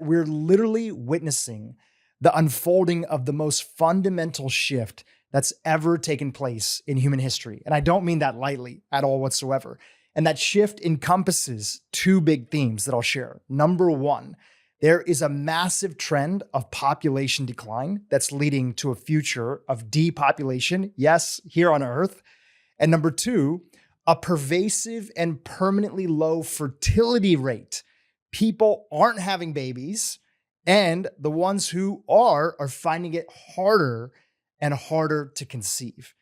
we're literally witnessing the unfolding of the most fundamental shift that's ever taken place in human history. And I don't mean that lightly at all whatsoever. And that shift encompasses two big themes that I'll share. Number one, there is a massive trend of population decline that's leading to a future of depopulation, yes, here on Earth. And number two, a pervasive and permanently low fertility rate. People aren't having babies, and the ones who are finding it harder and harder to conceive.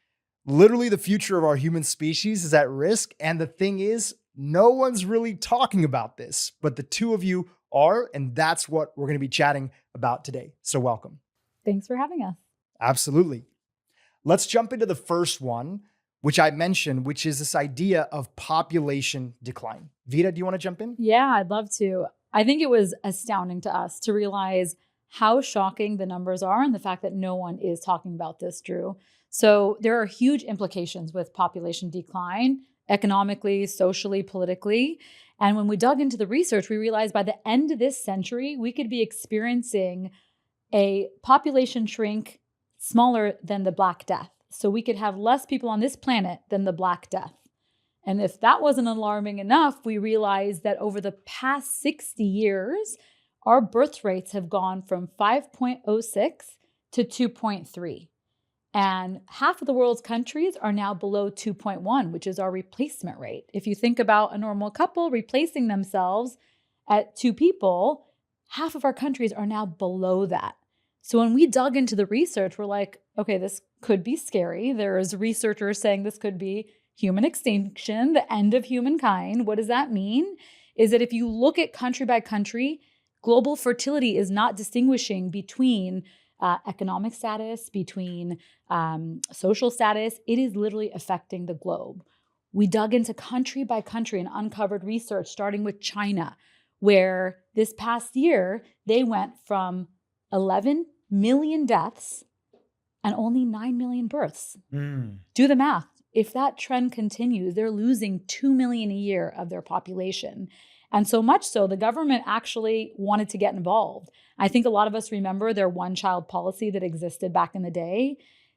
Literally, the future of our human species is at risk. And the thing is, no one's really talking about this, but the two of you are, and that's what we're going to be chatting about today. So welcome. Thanks for having us. Absolutely. Let's jump into the first one, which I mentioned, which is this idea of population decline. Vida, do you want to jump in? Yeah, I'd love to. I think it was astounding to us to realize how shocking the numbers are and the fact that no one is talking about this, Dhru. So there are huge implications with population decline, economically, socially, politically. And when we dug into the research, we realized by the end of this century, we could be experiencing a population shrink smaller than the Black Death. So we could have less people on this planet than the Black Death. And if that wasn't alarming enough, we realized that over the past 60 years, our birth rates have gone from 5.06 to 2.3. And half of the world's countries are now below 2.1, which is our replacement rate. If you think about a normal couple replacing themselves at two people, half of our countries are now below that. So when we dug into the research, we're like, okay, this could be scary. There's researchers saying this could be human extinction, the end of humankind. What does that mean? Is that if you look at country by country, global fertility is not distinguishing between economic status, between social status. It is literally affecting the globe. We dug into country by country and uncovered research, starting with China, where this past year, they went from 11 million deaths and only 9 million births. Do the math. If that trend continues, they're losing 2 million a year of their population. And so much so, the government actually wanted to get involved. I think a lot of us remember their one-child policy that existed back in the day.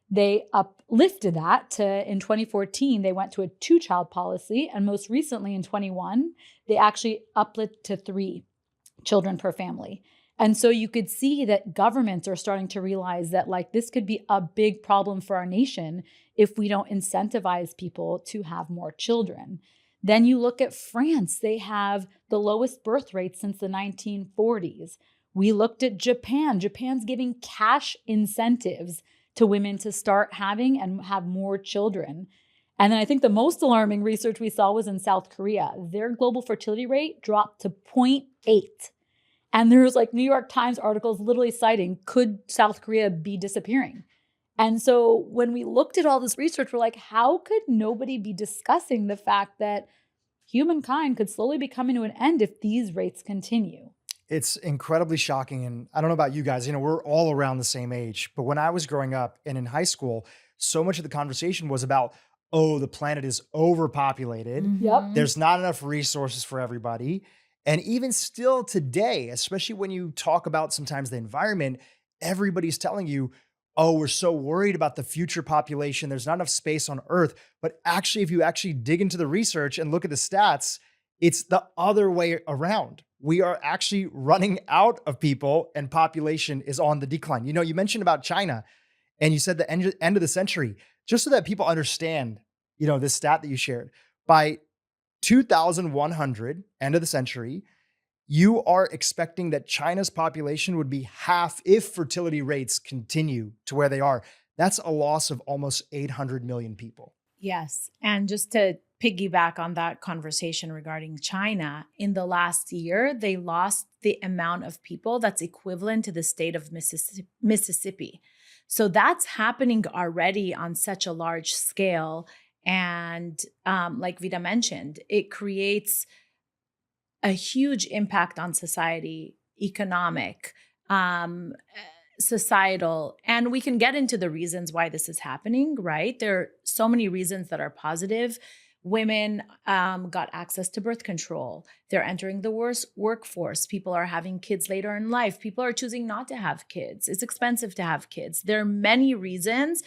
They uplifted that to, in 2014, they went to a two-child policy. And most recently in 21, they actually uplifted to 3 children per family. And so you could see that governments are starting to realize that like this could be a big problem for our nation if we don't incentivize people to have more children. Then you look at France, they have the lowest birth rate since the 1940s. We looked at Japan. Japan's giving cash incentives to women to start having and have more children. And then I think the most alarming research we saw was in South Korea. Their global fertility rate dropped to 0.8. And there's like New York Times articles literally citing, could South Korea be disappearing? And so when we looked at all this research, we're like, how could nobody be discussing the fact that humankind could slowly be coming to an end if these rates continue? It's incredibly shocking. And I don't know about you guys, we're all around the same age. But when I was growing up and in high school, so much of the conversation was about, oh, the planet is overpopulated. Yep. There's not enough resources for everybody. And even still today, especially when you talk about sometimes the environment, everybody's telling you, oh, we're so worried about the future population. There's not enough space on Earth. But actually, if you actually dig into the research and look at the stats, it's the other way around. We are actually running out of people and population is on the decline. You mentioned about China and you said the end of the century, just so that people understand, this stat that you shared. By 2100, end of the century, you are expecting that China's population would be half if fertility rates continue to where they are. That's a loss of almost 800 million people. Yes. And just to piggyback on that conversation regarding China, in the last year, they lost the amount of people that's equivalent to the state of Mississippi. So that's happening already on such a large scale. And like Vida mentioned, it creates a huge impact on society, economic, societal, and we can get into the reasons why this is happening, right? There are so many reasons that are positive. Women got access to birth control. They're entering the workforce. People are having kids later in life. People are choosing not to have kids. It's expensive to have kids. There are many reasons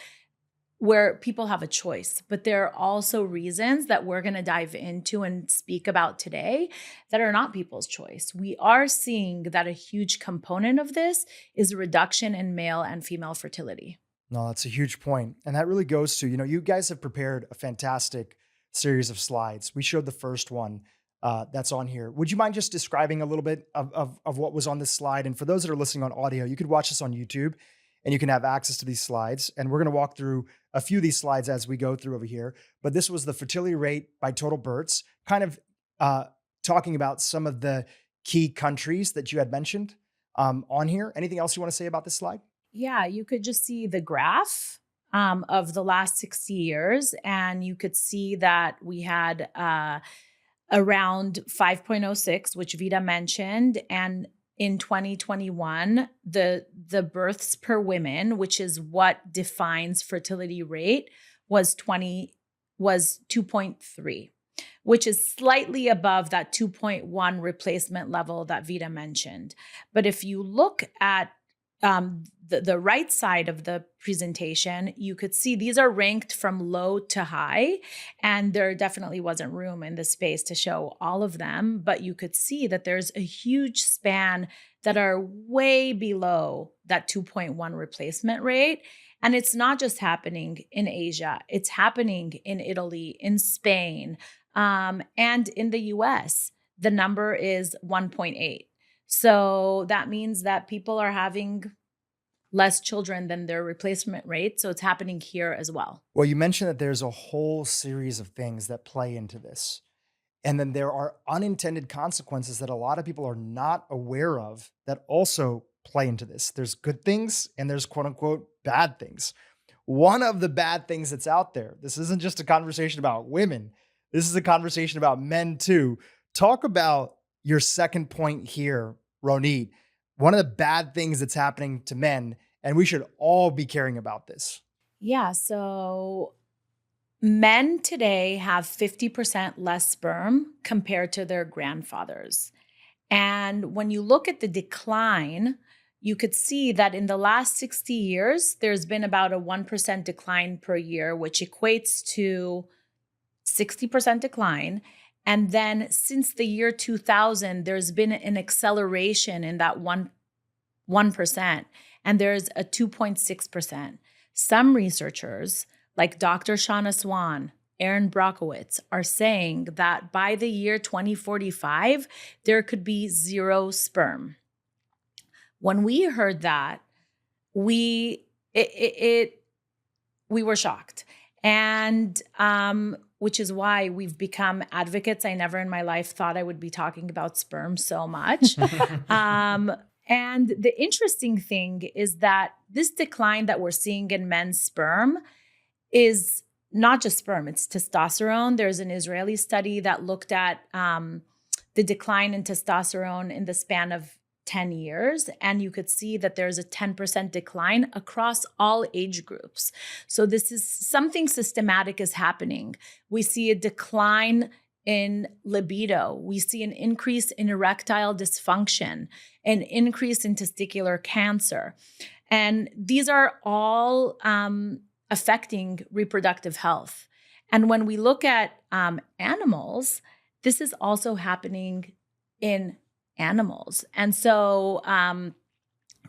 where people have a choice, but there are also reasons that we're going to dive into and speak about today that are not people's choice. We are seeing that a huge component of this is a reduction in male and female fertility. No, that's a huge point. And that really goes to, you guys have prepared a fantastic series of slides. We showed the first one that's on here. Would you mind just describing a little bit of what was on this slide? And for those that are listening on audio, you could watch this on YouTube and you can have access to these slides. And we're going to walk through a few of these slides as we go through over here. But this was the fertility rate by total births, kind of talking about some of the key countries that you had mentioned on here. Anything else you want to say about this slide? Yeah, you could just see the graph of the last 60 years, and you could see that we had around 5.06, which Vida mentioned, and in 2021, the births per women, which is what defines fertility rate, was 2.3, which is slightly above that 2.1 replacement level that Vida mentioned. But if you look at the right side of the presentation, you could see these are ranked from low to high, and there definitely wasn't room in the space to show all of them, but you could see that there's a huge span that are way below that 2.1 replacement rate. And it's not just happening in Asia, it's happening in Italy, in Spain, and in the US. The number is 1.8. So that means that people are having less children than their replacement rate. So it's happening here as well. Well, you mentioned that there's a whole series of things that play into this. And then there are unintended consequences that a lot of people are not aware of that also play into this. There's good things and there's quote unquote bad things. One of the bad things that's out there, this isn't just a conversation about women, this is a conversation about men too. Talk about your second point here, Ronit. One of the bad things that's happening to men, and we should all be caring about this. Yeah, so men today have 50% less sperm compared to their grandfathers. And when you look at the decline, you could see that in the last 60 years, there's been about a 1% decline per year, which equates to 60% decline. And then since the year 2000, there's been an acceleration in that 1%, and there's a 2.6%. Some researchers, like Dr. Shauna Swan, Aaron Brockovich, are saying that by the year 2045, there could be zero sperm. When we heard that, we were shocked. And which is why we've become advocates. I never in my life thought I would be talking about sperm so much. And the interesting thing is that this decline that we're seeing in men's sperm is not just sperm, it's testosterone. There's an Israeli study that looked at the decline in testosterone in the span of 10 years, and you could see that there's a 10% decline across all age groups. So this is something systematic is happening. We see a decline in libido. We see an increase in erectile dysfunction, an increase in testicular cancer. And these are all affecting reproductive health. And when we look at animals, this is also happening in animals. And so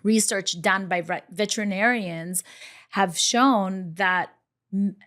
research done by veterinarians have shown that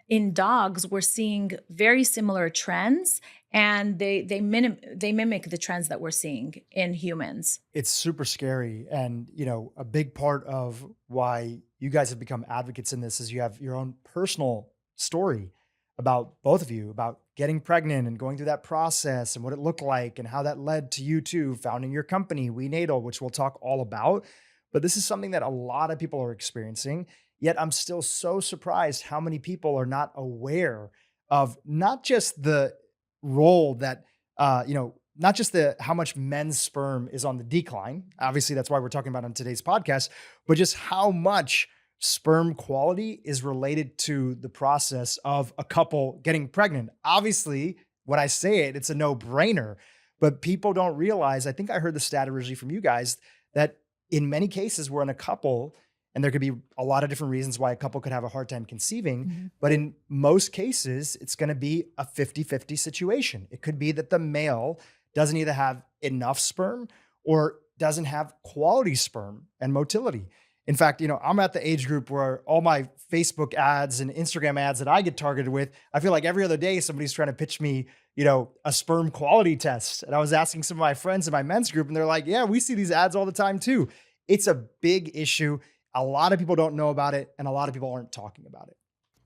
in dogs, we're seeing very similar trends, and they mimic the trends that we're seeing in humans. It's super scary. And, a big part of why you guys have become advocates in this is you have your own personal story about both of you, about getting pregnant and going through that process and what it looked like and how that led to you two founding your company, WeNatal, which we'll talk all about. But this is something that a lot of people are experiencing. Yet I'm still so surprised how many people are not aware of not just the role that, not just how much men's sperm is on the decline. Obviously, that's why we're talking about it on today's podcast, but just how much sperm quality is related to the process of a couple getting pregnant. Obviously, when I say it, it's a no-brainer, but people don't realize, I think I heard the stat originally from you guys, that in many cases we're in a couple, and there could be a lot of different reasons why a couple could have a hard time conceiving, but in most cases, it's going to be a 50-50 situation. It could be that the male doesn't either have enough sperm or doesn't have quality sperm and motility. In fact, I'm at the age group where all my Facebook ads and Instagram ads that I get targeted with, I feel like every other day somebody's trying to pitch me, a sperm quality test. And I was asking some of my friends in my men's group, and they're like, yeah, we see these ads all the time too. It's a big issue. A lot of people don't know about it, and a lot of people aren't talking about it.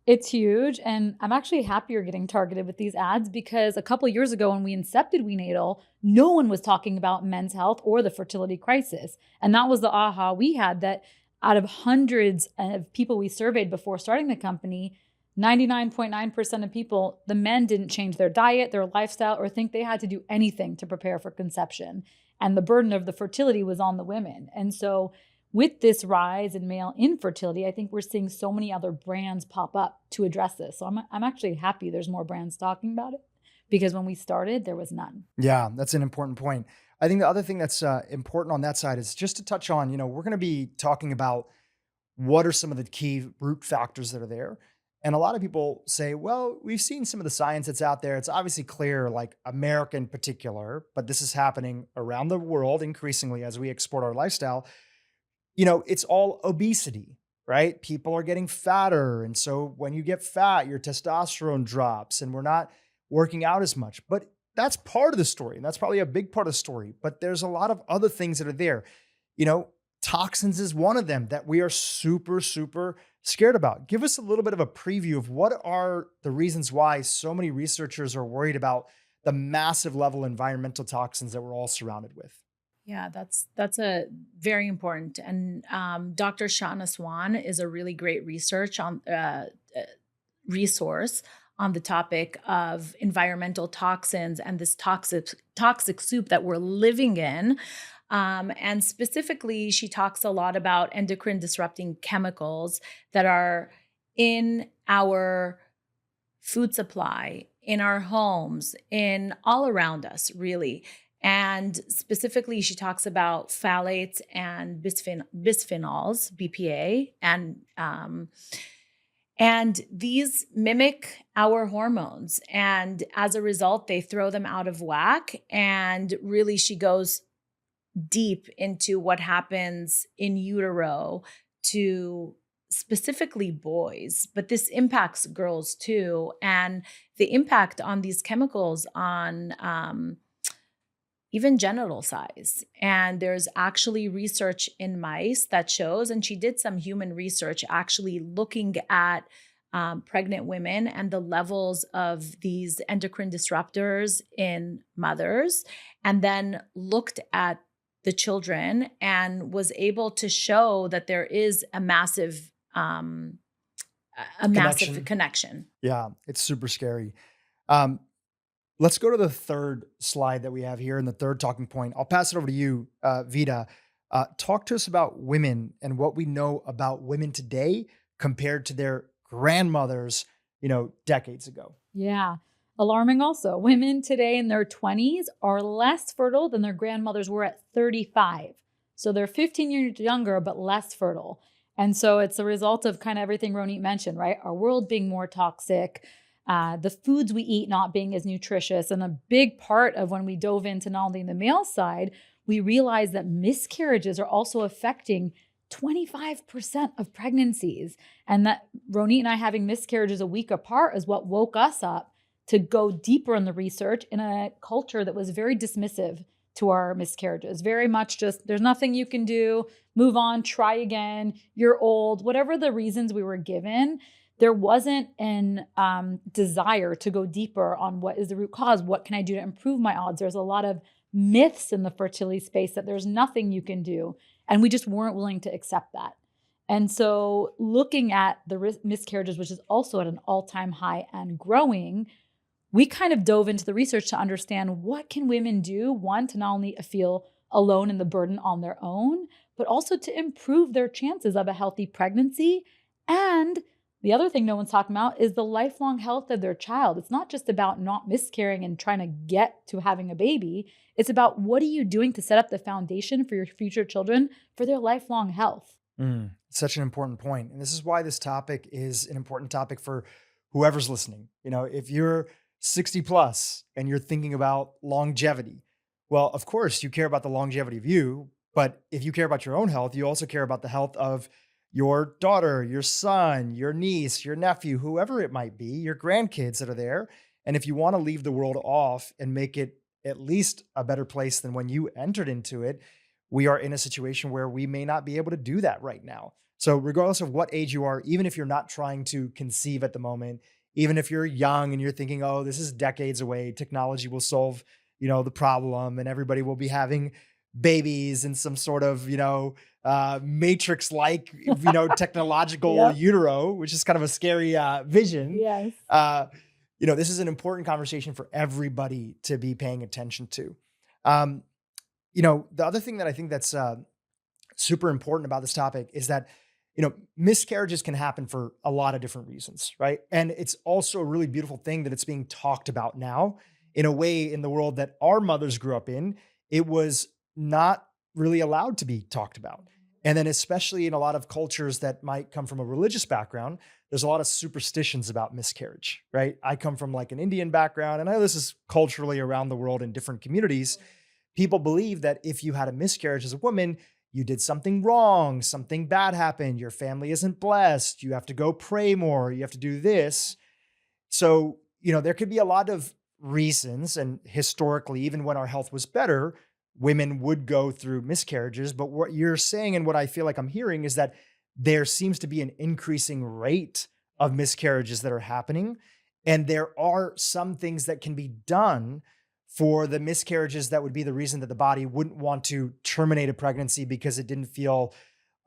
It's huge. And I'm actually happier getting targeted with these ads because a couple of years ago when we incepted WeNatal, no one was talking about men's health or the fertility crisis. And that was the aha we had, that out of hundreds of people we surveyed before starting the company, 99.9% of people, the men didn't change their diet, their lifestyle, or think they had to do anything to prepare for conception. And the burden of the fertility was on the women. And so with this rise in male infertility, I think we're seeing so many other brands pop up to address this. So I'm actually happy there's more brands talking about it, because when we started, there was none. Yeah, that's an important point. I think the other thing that's important on that side is just to touch on, we're going to be talking about what are some of the key root factors that are there. And a lot of people say, well, we've seen some of the science that's out there. It's obviously clear, like America in particular, but this is happening around the world increasingly as we export our lifestyle. It's all obesity, right? People are getting fatter. And so when you get fat, your testosterone drops and we're not working out as much. But that's part of the story. And that's probably a big part of the story. But there's a lot of other things that are there. Toxins is one of them that we are super, super scared about. Give us a little bit of a preview of what are the reasons why so many researchers are worried about the massive level of environmental toxins that we're all surrounded with. Yeah, that's a very important. And Dr. Shana Swan is a really great resource on the topic of environmental toxins and this toxic soup that we're living in. And specifically, she talks a lot about endocrine disrupting chemicals that are in our food supply, in our homes, in all around us, really. And specifically, she talks about phthalates and bisphenols, BPA, and these mimic our hormones. And as a result, they throw them out of whack. And really, she goes deep into what happens in utero to specifically boys, but this impacts girls too. And the impact on these chemicals on even genital size. And there's actually research in mice that shows, and she did some human research actually looking at pregnant women and the levels of these endocrine disruptors in mothers, and then looked at the children and was able to show that there is a massive connection. Yeah, it's super scary. Let's go to the third slide that we have here and the third talking point. I'll pass it over to you, Vida. Talk to us about women and what we know about women today compared to their grandmothers, decades ago. Yeah. Alarming also. Women today in their 20s are less fertile than their grandmothers were at 35. So they're 15 years younger, but less fertile. And so it's a result of kind of everything Ronit mentioned, right? Our world being more toxic, the foods we eat not being as nutritious. And a big part of when we dove into not only the male side, we realized that miscarriages are also affecting 25% of pregnancies. And that Ronit and I having miscarriages a week apart is what woke us up to go deeper in the research in a culture that was very dismissive to our miscarriages. Very much just, there's nothing you can do, move on, try again, you're old, whatever the reasons we were given. There wasn't an desire to go deeper on what is the root cause. What can I do to improve my odds? There's a lot of myths in the fertility space that there's nothing you can do. And we just weren't willing to accept that. And so looking at the miscarriages, which is also at an all-time high and growing, we kind of dove into the research to understand what can women do, one, to not only feel alone in the burden on their own, but also to improve their chances of a healthy pregnancy. And the other thing no one's talking about is the lifelong health of their child. It's not just about not miscarrying and trying to get to having a baby. It's about what are you doing to set up the foundation for your future children for their lifelong health. Such an important point. And this is why this topic is an important topic for whoever's listening. If you're 60 plus and you're thinking about longevity, well, of course you care about the longevity of you, but if you care about your own health, you also care about the health of your daughter, your son, your niece, your nephew, whoever it might be, your grandkids that are there. And if you want to leave the world off and make it at least a better place than when you entered into it, we are in a situation where we may not be able to do that right now. So regardless of what age you are, even if you're not trying to conceive at the moment, even if you're young and you're thinking, oh, this is decades away, technology will solve, the problem and everybody will be having babies in some sort of, matrix-like, technological utero, which is kind of a scary vision. Yes. This is an important conversation for everybody to be paying attention to. The other thing that I think that's super important about this topic is that, miscarriages can happen for a lot of different reasons, right? And it's also a really beautiful thing that it's being talked about now in a way in the world that our mothers grew up in. It was not really allowed to be talked about. And then especially in a lot of cultures that might come from a religious background, there's a lot of superstitions about miscarriage, right? I come from like an Indian background, and I know this is culturally around the world in different communities. People believe that if you had a miscarriage as a woman, you did something wrong, something bad happened, your family isn't blessed, you have to go pray more, you have to do this. So, there could be a lot of reasons, and historically, even when our health was better, women would go through miscarriages. But what you're saying and what I feel like I'm hearing is that there seems to be an increasing rate of miscarriages that are happening. And there are some things that can be done for the miscarriages that would be the reason that the body wouldn't want to terminate a pregnancy because it didn't feel,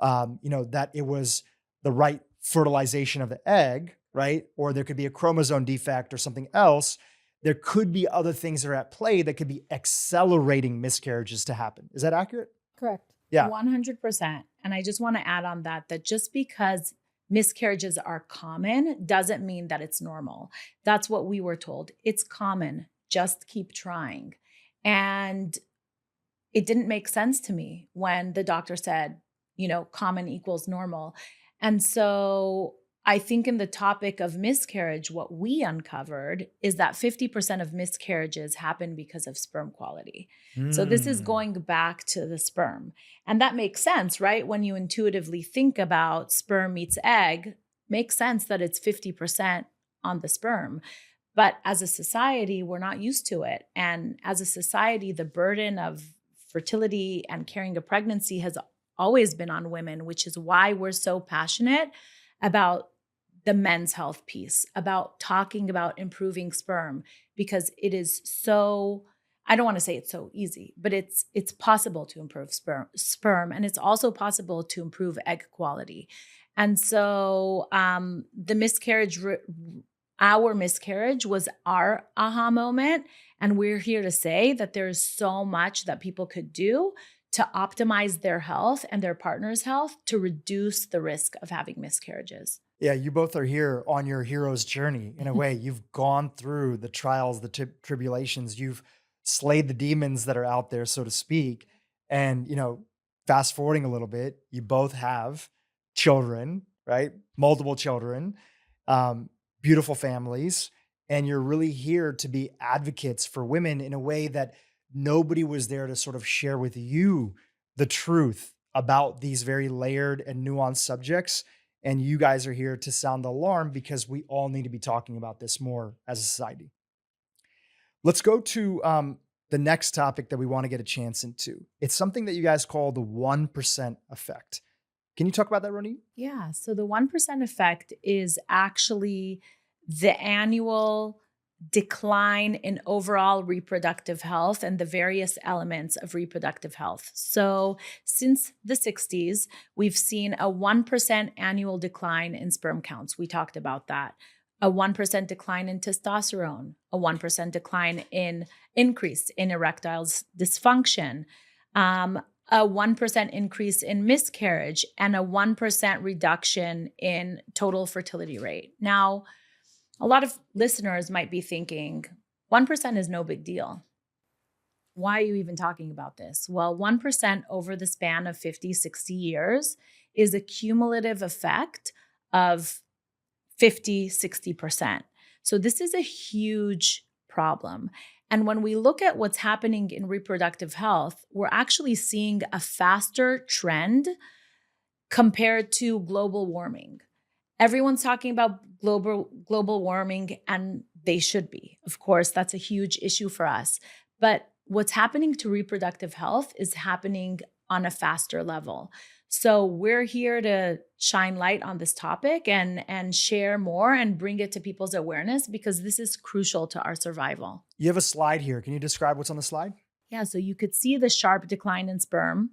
that it was the right fertilization of the egg, right? Or there could be a chromosome defect or something else. There could be other things that are at play that could be accelerating miscarriages to happen. Is that accurate? Correct. Yeah. 100%. And I just want to add on that just because miscarriages are common doesn't mean that it's normal. That's what we were told. It's common. Just keep trying. And it didn't make sense to me when the doctor said, common equals normal. And so I think in the topic of miscarriage, what we uncovered is that 50% of miscarriages happen because of sperm quality. So this is going back to the sperm. And that makes sense, right? When you intuitively think about sperm meets egg, makes sense that it's 50% on the sperm. But as a society, we're not used to it. And as a society, the burden of fertility and carrying a pregnancy has always been on women, which is why we're so passionate about the men's health piece, about talking about improving sperm, because it is so, I don't want to say it's so easy, but it's possible to improve sperm, and it's also possible to improve egg quality. And so the miscarriage, our miscarriage was our aha moment. And we're here to say that there's so much that people could do to optimize their health and their partner's health to reduce the risk of having miscarriages. Yeah, you both are here on your hero's journey. In a way, you've gone through the trials, the tribulations, you've slayed the demons that are out there, so to speak. And, fast forwarding a little bit, you both have children, right? Multiple children, beautiful families. And you're really here to be advocates for women in a way that nobody was there to sort of share with you the truth about these very layered and nuanced subjects. And you guys are here to sound the alarm because we all need to be talking about this more as a society. Let's go to the next topic that we want to get a chance into. It's something that you guys call the 1% effect. Can you talk about that, Ronit? Yeah. So the 1% effect is actually the annual decline in overall reproductive health and the various elements of reproductive health. So since the 60s, we've seen a 1% annual decline in sperm counts. We talked about that. A 1% decline in testosterone, a 1% decline in increase in erectile dysfunction, a 1% increase in miscarriage and a 1% reduction in total fertility rate. Now, a lot of listeners might be thinking, 1% is no big deal. Why are you even talking about this? Well, 1% over the span of 50, 60 years is a cumulative effect of 50, 60%. So this is a huge problem. And when we look at what's happening in reproductive health, we're actually seeing a faster trend compared to global warming. Everyone's talking about global warming, and they should be. Of course, that's a huge issue for us. But what's happening to reproductive health is happening on a faster level. So we're here to shine light on this topic and share more and bring it to people's awareness, because this is crucial to our survival. You have a slide here. Can you describe what's on the slide? Yeah, so you could see the sharp decline in sperm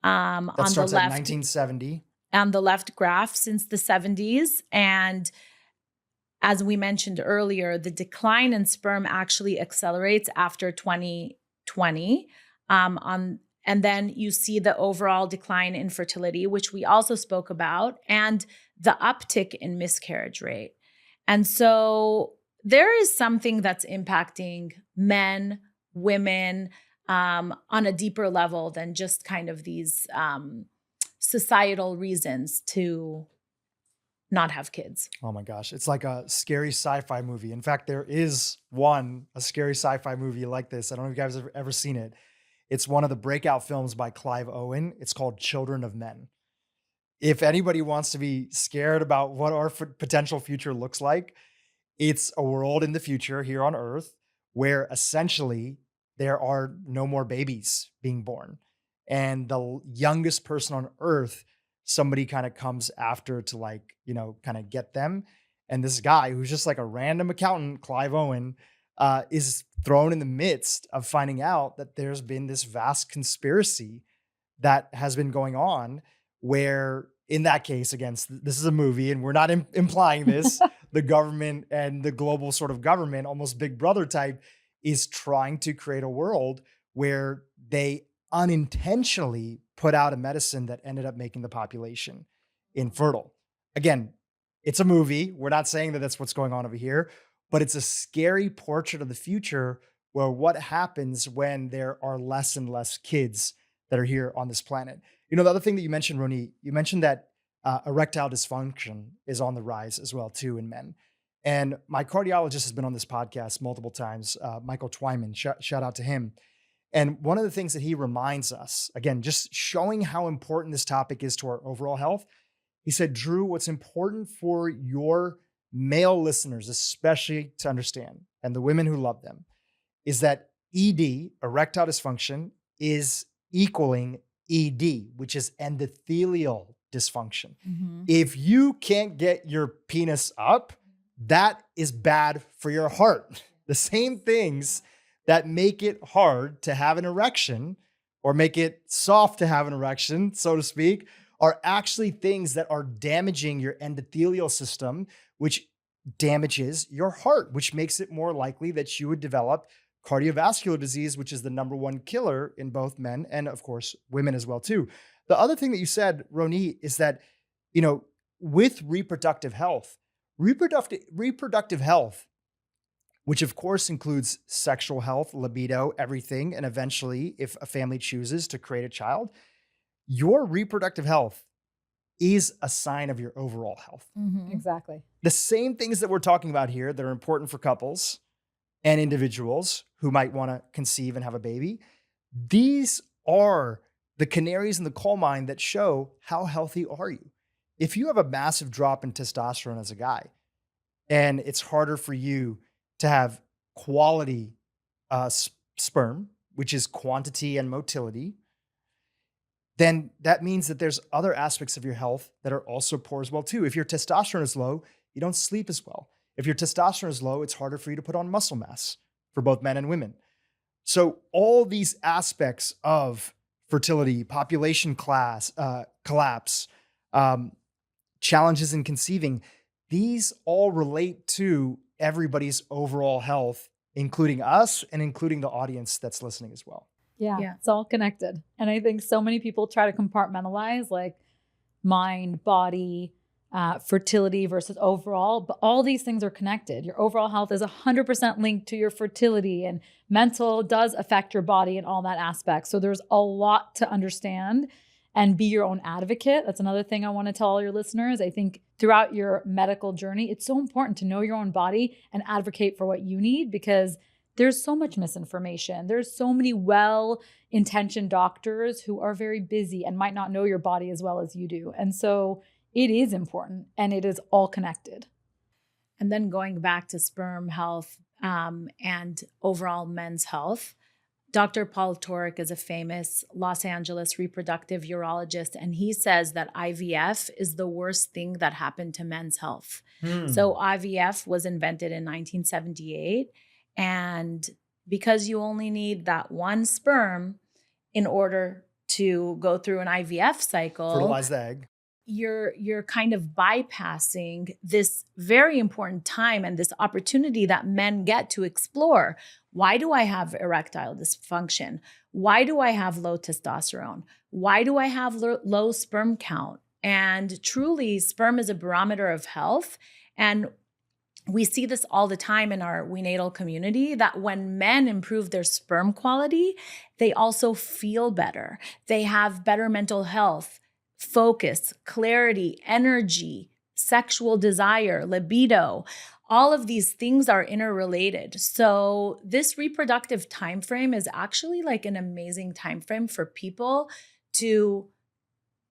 on That starts the at left. 1970. On the left graph since the 70s. And as we mentioned earlier, the decline in sperm actually accelerates after 2020. And then you see the overall decline in fertility, which we also spoke about, and the uptick in miscarriage rate. And so there is something that's impacting men, women on a deeper level than just kind of these societal reasons to not have kids. Oh my gosh. It's like a scary sci-fi movie. In fact, there is a scary sci-fi movie like this. I don't know if you guys have ever seen it. It's one of the breakout films by Clive Owen. It's called Children of Men. If anybody wants to be scared about what our potential future looks like, it's a world in the future here on Earth where essentially there are no more babies being born. And the youngest person on Earth, somebody kind of comes after to kind of get them. And this guy who's just like a random accountant, Clive Owen, is thrown in the midst of finding out that there's been this vast conspiracy that has been going on where, in that case, again, this is a movie and we're not implying this, the government and the global sort of government, almost Big Brother type, is trying to create a world where they unintentionally put out a medicine that ended up making the population infertile. Again, it's a movie. We're not saying that that's what's going on over here, but it's a scary portrait of the future where what happens when there are less and less kids that are here on this planet. You know, the other thing that you mentioned, Ronit, you mentioned that erectile dysfunction is on the rise as well, too, in men. And my cardiologist has been on this podcast multiple times, Michael Twyman, shout out to him. And one of the things that he reminds us, again, just showing how important this topic is to our overall health, he said, Dhru, what's important for your male listeners, especially to understand, and the women who love them, is that ED, erectile dysfunction, is equaling ED, which is endothelial dysfunction. Mm-hmm. If you can't get your penis up, that is bad for your heart. The same things that make it hard to have an erection or make it soft to have an erection, so to speak, are actually things that are damaging your endothelial system, which damages your heart, which makes it more likely that you would develop cardiovascular disease, which is the number one killer in both men and, of course, women as well, too. The other thing that you said, Ronit, is that, with reproductive health, which of course includes sexual health, libido, everything, and eventually, if a family chooses to create a child, your reproductive health is a sign of your overall health. Mm-hmm. Exactly. The same things that we're talking about here that are important for couples and individuals who might want to conceive and have a baby, these are the canaries in the coal mine that show how healthy are you. If you have a massive drop in testosterone as a guy, and it's harder for you to have quality sperm, which is quantity and motility, then that means that there's other aspects of your health that are also poor as well too. If your testosterone is low, you don't sleep as well. If your testosterone is low, it's harder for you to put on muscle mass for both men and women. So all these aspects of fertility, population collapse, challenges in conceiving, these all relate to everybody's overall health, including us and including the audience that's listening as well. Yeah, it's all connected. And I think so many people try to compartmentalize like mind, body, fertility versus overall, but all these things are connected. Your overall health is 100% linked to your fertility, and mental does affect your body and all that aspect. So there's a lot to understand and be your own advocate. That's another thing I want to tell all your listeners. I think throughout your medical journey, it's so important to know your own body and advocate for what you need, because there's so much misinformation. There's so many well-intentioned doctors who are very busy and might not know your body as well as you do. And so it is important, and it is all connected. And then going back to sperm health and overall men's health, Dr. Paul Turek is a famous Los Angeles reproductive urologist, and he says that IVF is the worst thing that happened to men's health. So IVF was invented in 1978, and because you only need that one sperm in order to go through an IVF cycle, fertilize the egg, you're kind of bypassing this very important time and this opportunity that men get to explore. Why do I have erectile dysfunction? Why do I have low testosterone? Why do I have low sperm count? And truly, sperm is a barometer of health. And we see this all the time in our WeNatal community, that when men improve their sperm quality, they also feel better. They have better mental health, focus, clarity, energy, sexual desire, libido. All of these things are interrelated. So this reproductive time frame is actually like an amazing time frame for people to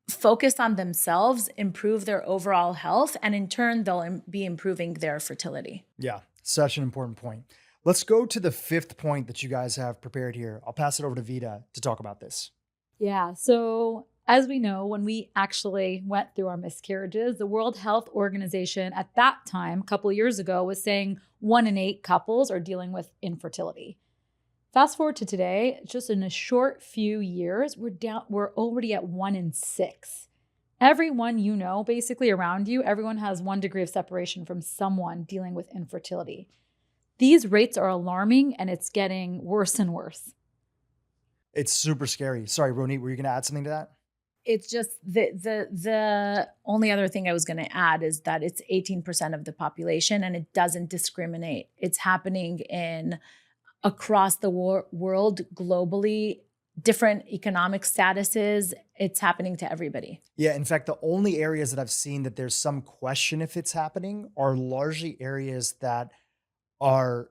focus on themselves, improve their overall health, and in turn, they'll be improving their fertility. Yeah, such an important point. Let's go to the fifth point that you guys have prepared here. I'll pass it over to Vida to talk about this. Yeah. So as we know, when we actually went through our miscarriages, the World Health Organization at that time, a couple of years ago, was saying 1 in 8 couples are dealing with infertility. Fast forward to today, just in a short few years, we're already at 1 in 6. Everyone you know, basically around you, everyone has 1 degree of separation from someone dealing with infertility. These rates are alarming, and it's getting worse and worse. It's super scary. Sorry, Ronit, were you going to add something to that? It's just the only other thing I was going to add is that it's 18% of the population, and it doesn't discriminate. It's happening across the world, globally, different economic statuses. It's happening to everybody. Yeah. In fact, the only areas that I've seen that there's some question if it's happening are largely areas that are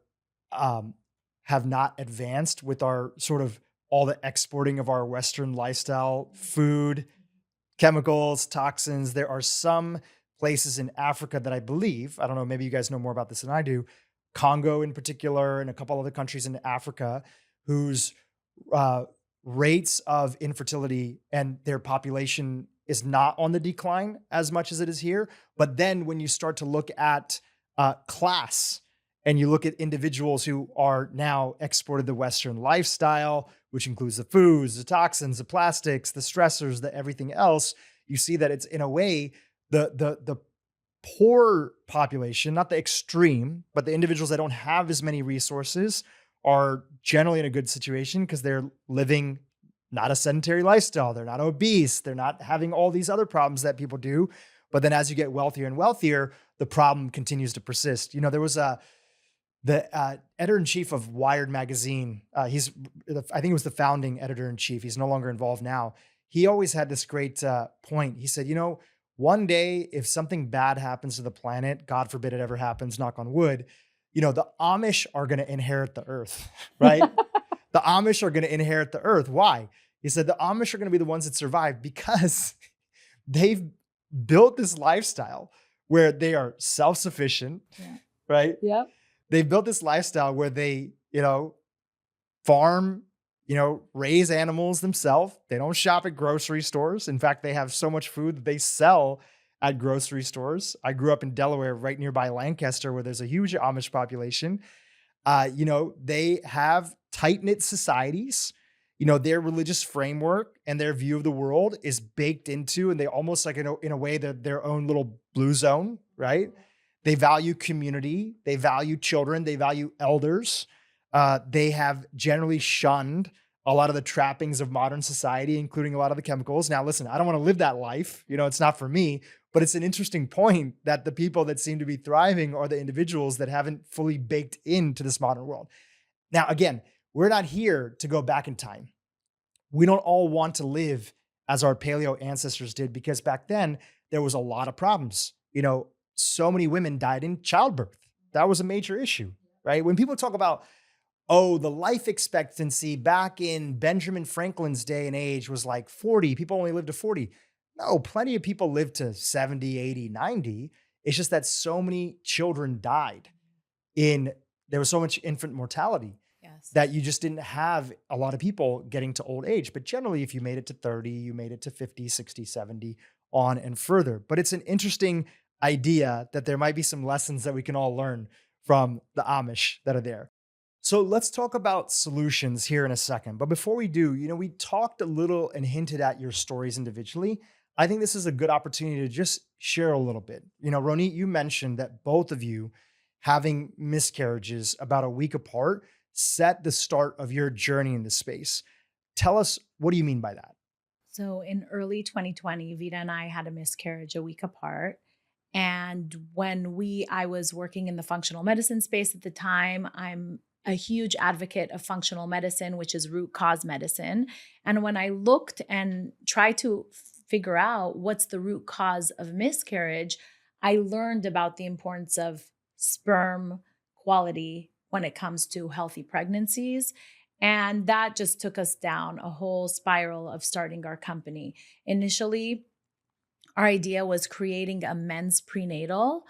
have not advanced with our sort of all the exporting of our Western lifestyle, food, chemicals, toxins. There are some places in Africa that I believe, I don't know, maybe you guys know more about this than I do, Congo in particular, and a couple other countries in Africa, whose rates of infertility and their population is not on the decline as much as it is here. But then when you start to look at class, and you look at individuals who are now exported the Western lifestyle, which includes the foods, the toxins, the plastics, the stressors, the everything else, you see that it's in a way the poor population, not the extreme, but the individuals that don't have as many resources are generally in a good situation because they're living not a sedentary lifestyle. They're not obese. They're not having all these other problems that people do. But then as you get wealthier and wealthier, the problem continues to persist. You know, there was the editor-in-chief of Wired magazine. I think he was the founding editor-in-chief. He's no longer involved now. He always had this great point. He said, you know, one day if something bad happens to the planet, God forbid it ever happens, knock on wood, you know, the Amish are going to inherit the earth, right? The Amish are going to inherit the earth. Why? He said the Amish are going to be the ones that survive because they've built this lifestyle where they are self-sufficient, right? Yep. They've built this lifestyle where they, you know, farm, you know, raise animals themselves. They don't shop at grocery stores. In fact, they have so much food that they sell at grocery stores. I grew up in Delaware, right nearby Lancaster, where there's a huge Amish population. You know, they have tight-knit societies. You know, their religious framework and their view of the world is baked into, and they almost like, in a way, they're their own little blue zone, right? They value community. They value children. They value elders. They have generally shunned a lot of the trappings of modern society, including a lot of the chemicals. Now, listen, I don't want to live that life. It's not for me, but it's an interesting point that the people that seem to be thriving are the individuals that haven't fully baked into this modern world. Now, again, we're not here to go back in time. We don't all want to live as our paleo ancestors did, because back then there was a lot of problems. So many women died in childbirth. That was a major issue, right? When people talk about, oh, the life expectancy back in Benjamin Franklin's day and age was like 40, people only lived to 40. No, plenty of people lived to 70, 80, 90. It's just that so many children died there was so much infant mortality. Yes. That you just didn't have a lot of people getting to old age. But generally, if you made it to 30, you made it to 50, 60, 70, on and further. But it's an interesting idea that there might be some lessons that we can all learn from the Amish that are there. So let's talk about solutions here in a second. But before we do, we talked a little and hinted at your stories individually. I think this is a good opportunity to just share a little bit. Ronit, you mentioned that both of you having miscarriages about a week apart set the start of your journey in this space. Tell us, what do you mean by that? So in early 2020, Vida and I had a miscarriage a week apart. And when I was working in the functional medicine space at the time, I'm a huge advocate of functional medicine, which is root cause medicine. And when I looked and tried to figure out what's the root cause of miscarriage, I learned about the importance of sperm quality when it comes to healthy pregnancies. And that just took us down a whole spiral of starting our company. Initially, our idea was creating a men's prenatal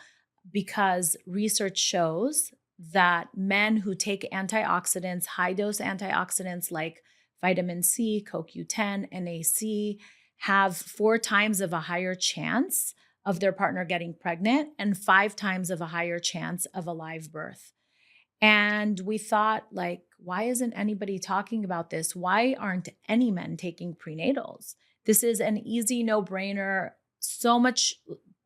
because research shows that men who take antioxidants, high dose antioxidants like vitamin C, CoQ10, NAC, have 4 times of a higher chance of their partner getting pregnant and 5 times of a higher chance of a live birth. And we thought, why isn't anybody talking about this? Why aren't any men taking prenatals? This is an easy no-brainer. So much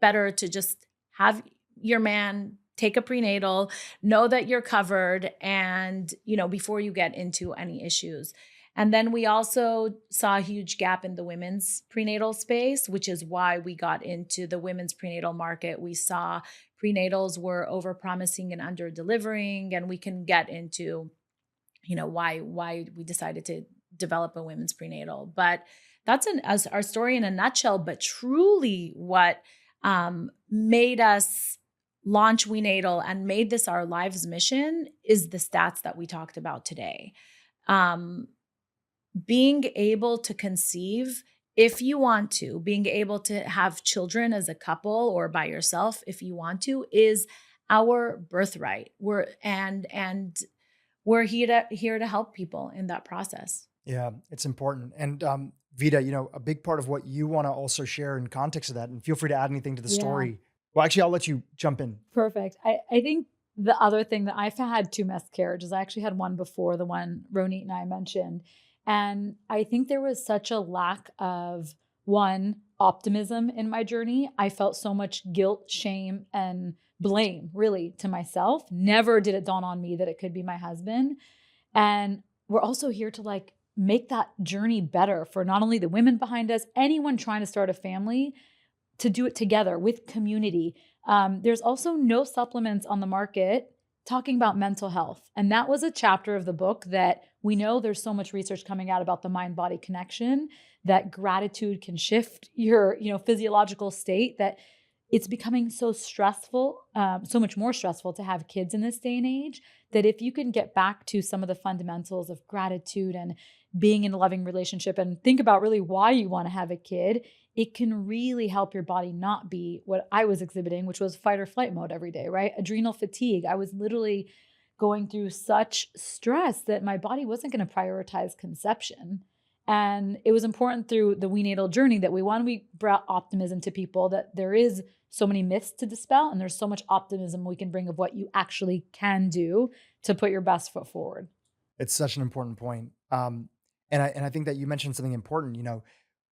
better to just have your man take a prenatal, know that you're covered, and, before you get into any issues. And then we also saw a huge gap in the women's prenatal space, which is why we got into the women's prenatal market. We saw prenatals were overpromising and under-delivering, and we can get into, why we decided to develop a women's prenatal. But that's our story in a nutshell. But truly, what made us launch WeNatal and made this our lives mission is the stats that we talked about today. Being able to conceive if you want to, being able to have children as a couple or by yourself if you want to, is our birthright. We're here to help people in that process. Yeah, it's important. And Vida, a big part of what you want to also share in context of that, and feel free to add anything to the story. Well, actually, I'll let you jump in. Perfect. I think the other thing that I've had 2 miscarriages. I actually had one before the one Ronit and I mentioned. And I think there was such a lack of, one, optimism in my journey. I felt so much guilt, shame, and blame, really, to myself. Never did it dawn on me that it could be my husband. And we're also here to make that journey better for not only the women behind us, anyone trying to start a family, to do it together with community. There's also no supplements on the market talking about mental health. And that was a chapter of the book that we know there's so much research coming out about the mind-body connection, that gratitude can shift your, physiological state, that it's becoming so stressful, so much more stressful to have kids in this day and age, that if you can get back to some of the fundamentals of gratitude and being in a loving relationship and think about really why you want to have a kid, it can really help your body not be what I was exhibiting, which was fight or flight mode every day, right? Adrenal fatigue. I was literally going through such stress that my body wasn't going to prioritize conception. And it was important through the WeNatal journey that we brought optimism to people, that there is so many myths to dispel and there's so much optimism we can bring of what you actually can do to put your best foot forward. It's such an important point. And I think that you mentioned something important.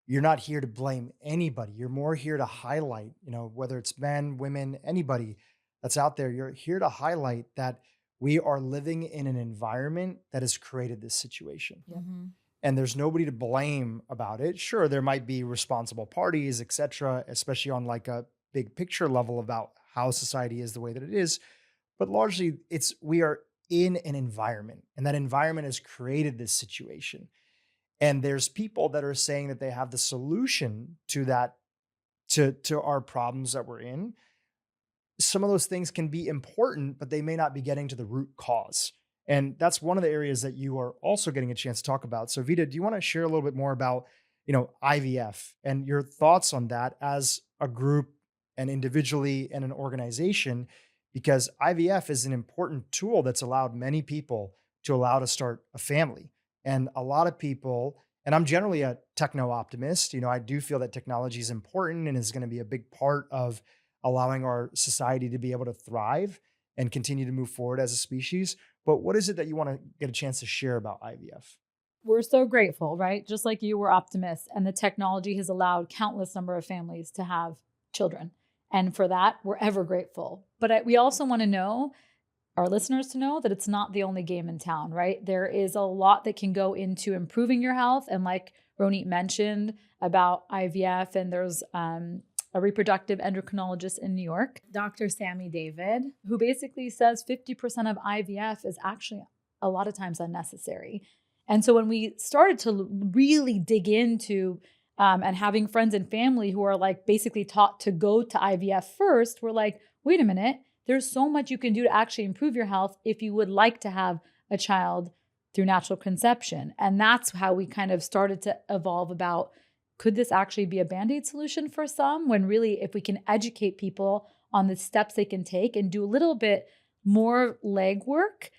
You're not here to blame anybody. You're more here to highlight, whether it's men, women, anybody that's out there, you're here to highlight that we are living in an environment that has created this situation. Mm-hmm. and there's nobody to blame about it. Sure, there might be responsible parties, etc., especially on like a big picture level about how society is the way that it is. But largely, we are in an environment, and that environment has created this situation. And there's people that are saying that they have the solution to that, to our problems that we're in. Some of those things can be important, but they may not be getting to the root cause. And that's one of the areas that you are also getting a chance to talk about. So Vida, do you want to share a little bit more about, IVF and your thoughts on that as a group and individually and an organization? Because IVF is an important tool that's allowed many people to allow to start a family. And a lot of people, and I'm generally a techno optimist, I do feel that technology is important and is going to be a big part of allowing our society to be able to thrive and continue to move forward as a species. But what is it that you want to get a chance to share about IVF? We're so grateful, right? Just like you, we're optimists, and the technology has allowed countless number of families to have children. And for that, we're ever grateful. But we also want to know, our listeners to know, that it's not the only game in town, right? There is a lot that can go into improving your health. And like Ronit mentioned about IVF, and there's a reproductive endocrinologist in New York, Dr. Sammy David, who basically says 50% of IVF is actually a lot of times unnecessary. And so when we started to really dig into and having friends and family who are like basically taught to go to IVF first, we're like, wait a minute, there's so much you can do to actually improve your health if you would like to have a child through natural conception. And that's how we kind of started to evolve about, could this actually be a Band-Aid solution for some? When really, if we can educate people on the steps they can take and do a little bit more legwork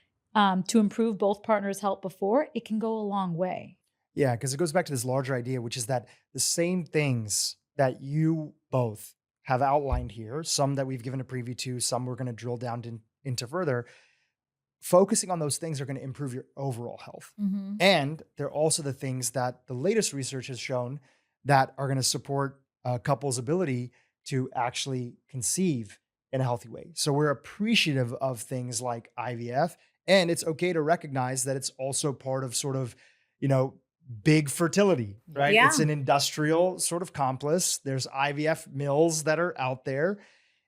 to improve both partners' health before, it can go a long way. Yeah, because it goes back to this larger idea, which is that the same things that you both have outlined here, some that we've given a preview to, some we're going to drill down into further, focusing on those things are going to improve your overall health. Mm-hmm. And they're also the things that the latest research has shown that are going to support a couple's ability to actually conceive in a healthy way. So we're appreciative of things like IVF, and it's okay to recognize that it's also part of sort of, big fertility, right? Yeah. It's an industrial sort of complex. There's IVF mills that are out there.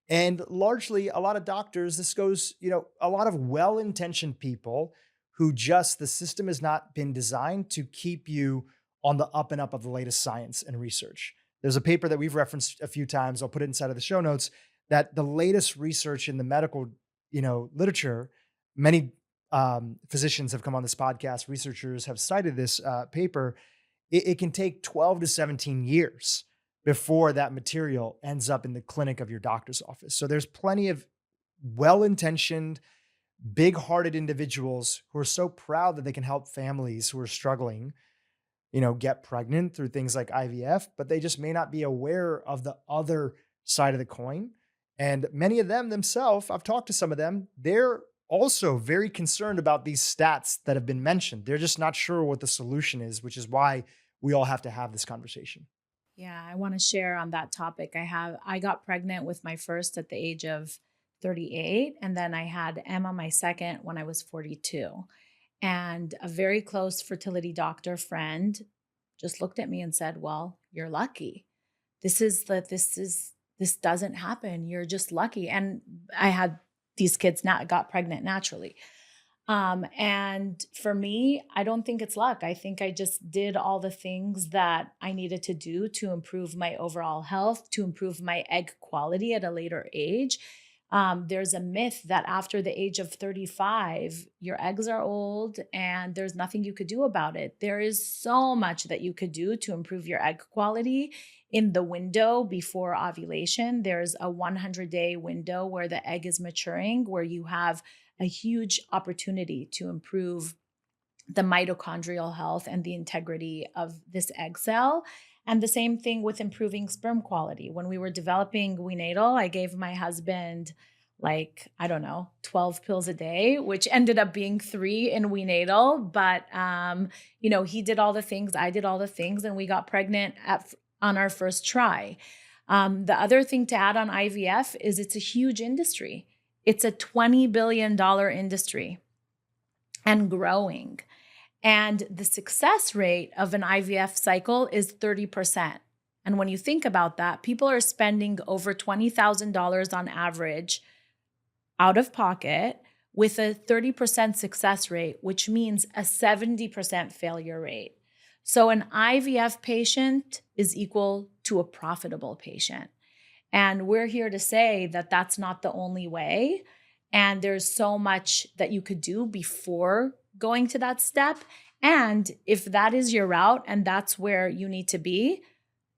And largely, a lot of doctors, this goes, a lot of well-intentioned people who the system has not been designed to keep you on the up and up of the latest science and research. There's a paper that we've referenced a few times, I'll put it inside of the show notes, that the latest research in the medical, literature, many physicians have come on this podcast, researchers have cited this paper, it can take 12 to 17 years before that material ends up in the clinic of your doctor's office. So there's plenty of well-intentioned, big-hearted individuals who are so proud that they can help families who are struggling, get pregnant through things like IVF, but they just may not be aware of the other side of the coin. And many of them themselves, I've talked to some of them, they're also very concerned about these stats that have been mentioned. They're just not sure what the solution is, which is why we all have to have this conversation. Yeah, I want to share on that topic. I got pregnant with my first at the age of 38, and then I had Emma, my second, when I was 42. And a very close fertility doctor friend just looked at me and said, "Well, you're lucky. This doesn't happen. You're just lucky." And I had these kids got pregnant naturally. And for me, I don't think it's luck. I think I just did all the things that I needed to do to improve my overall health, to improve my egg quality at a later age. There's a myth that after the age of 35, your eggs are old and there's nothing you could do about it. There is so much that you could do to improve your egg quality in the window before ovulation. There's a 100-day window where the egg is maturing, where you have a huge opportunity to improve the mitochondrial health and the integrity of this egg cell. And the same thing with improving sperm quality. When we were developing WeNatal, I gave my husband 12 pills a day, which ended up being 3 in WeNatal. But, he did all the things, I did all the things, and we got pregnant on our first try. The other thing to add on IVF is it's a huge industry. It's a $20 billion industry and growing. And the success rate of an IVF cycle is 30%. And when you think about that, people are spending over $20,000 on average out of pocket with a 30% success rate, which means a 70% failure rate. So an IVF patient is equal to a profitable patient. And we're here to say that that's not the only way. And there's so much that you could do before going to that step. And if that is your route and that's where you need to be,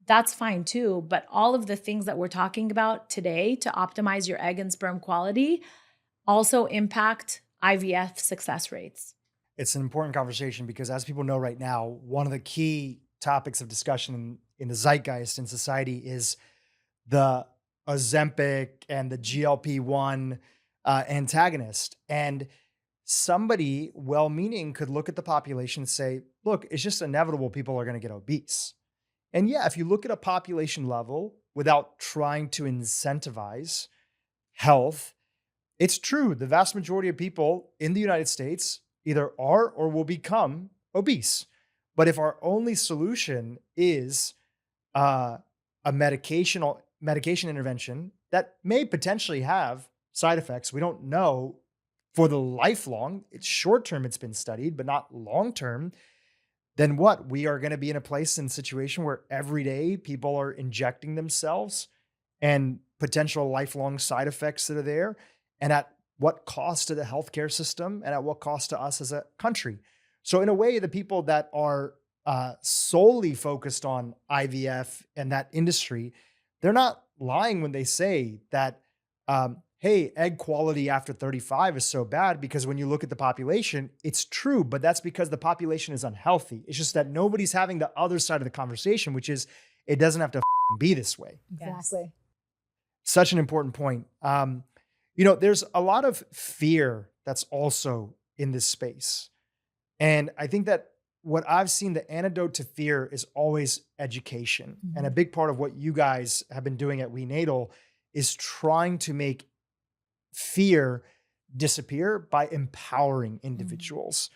that's fine too. But all of the things that we're talking about today to optimize your egg and sperm quality also impact IVF success rates. It's an important conversation because, as people know right now, one of the key topics of discussion in the zeitgeist in society is the Ozempic and the GLP-1 antagonist. And somebody well-meaning could look at the population and say, look, it's just inevitable people are going to get obese. And yeah, if you look at a population level without trying to incentivize health, it's true. The vast majority of people in the United States either are or will become obese. But if our only solution is a medication intervention that may potentially have side effects, we don't know for the lifelong, it's short term, it's been studied, but not long term, then what? We are going to be in a place and situation where every day people are injecting themselves and potential lifelong side effects that are there. And at what cost to the healthcare system and at what cost to us as a country? So in a way, the people that are solely focused on IVF and that industry, they're not lying when they say that, hey, egg quality after 35 is so bad, because when you look at the population, it's true, but that's because the population is unhealthy. It's just that nobody's having the other side of the conversation, which is it doesn't have to be this way. Exactly. Such an important point. There's a lot of fear that's also in this space. And I think that what I've seen, the antidote to fear is always education. Mm-hmm. And a big part of what you guys have been doing at WeNatal is trying to make fear disappear by empowering individuals.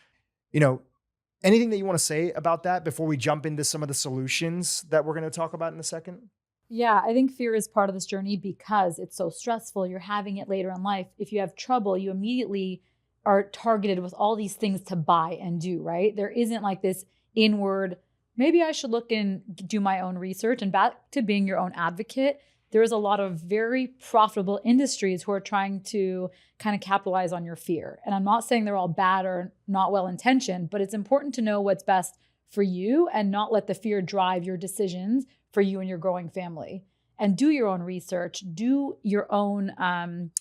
Anything that you want to say about that before we jump into some of the solutions that we're going to talk about in a second? Yeah, I think fear is part of this journey because it's so stressful. You're having it later in life. If you have trouble, you immediately are targeted with all these things to buy and do, right? There isn't like this inward, maybe I should look and do my own research. And back to being your own advocate, there's a lot of very profitable industries who are trying to kind of capitalize on your fear. And I'm not saying they're all bad or not well-intentioned, but it's important to know what's best for you and not let the fear drive your decisions for you and your growing family. And do your own research, do your own,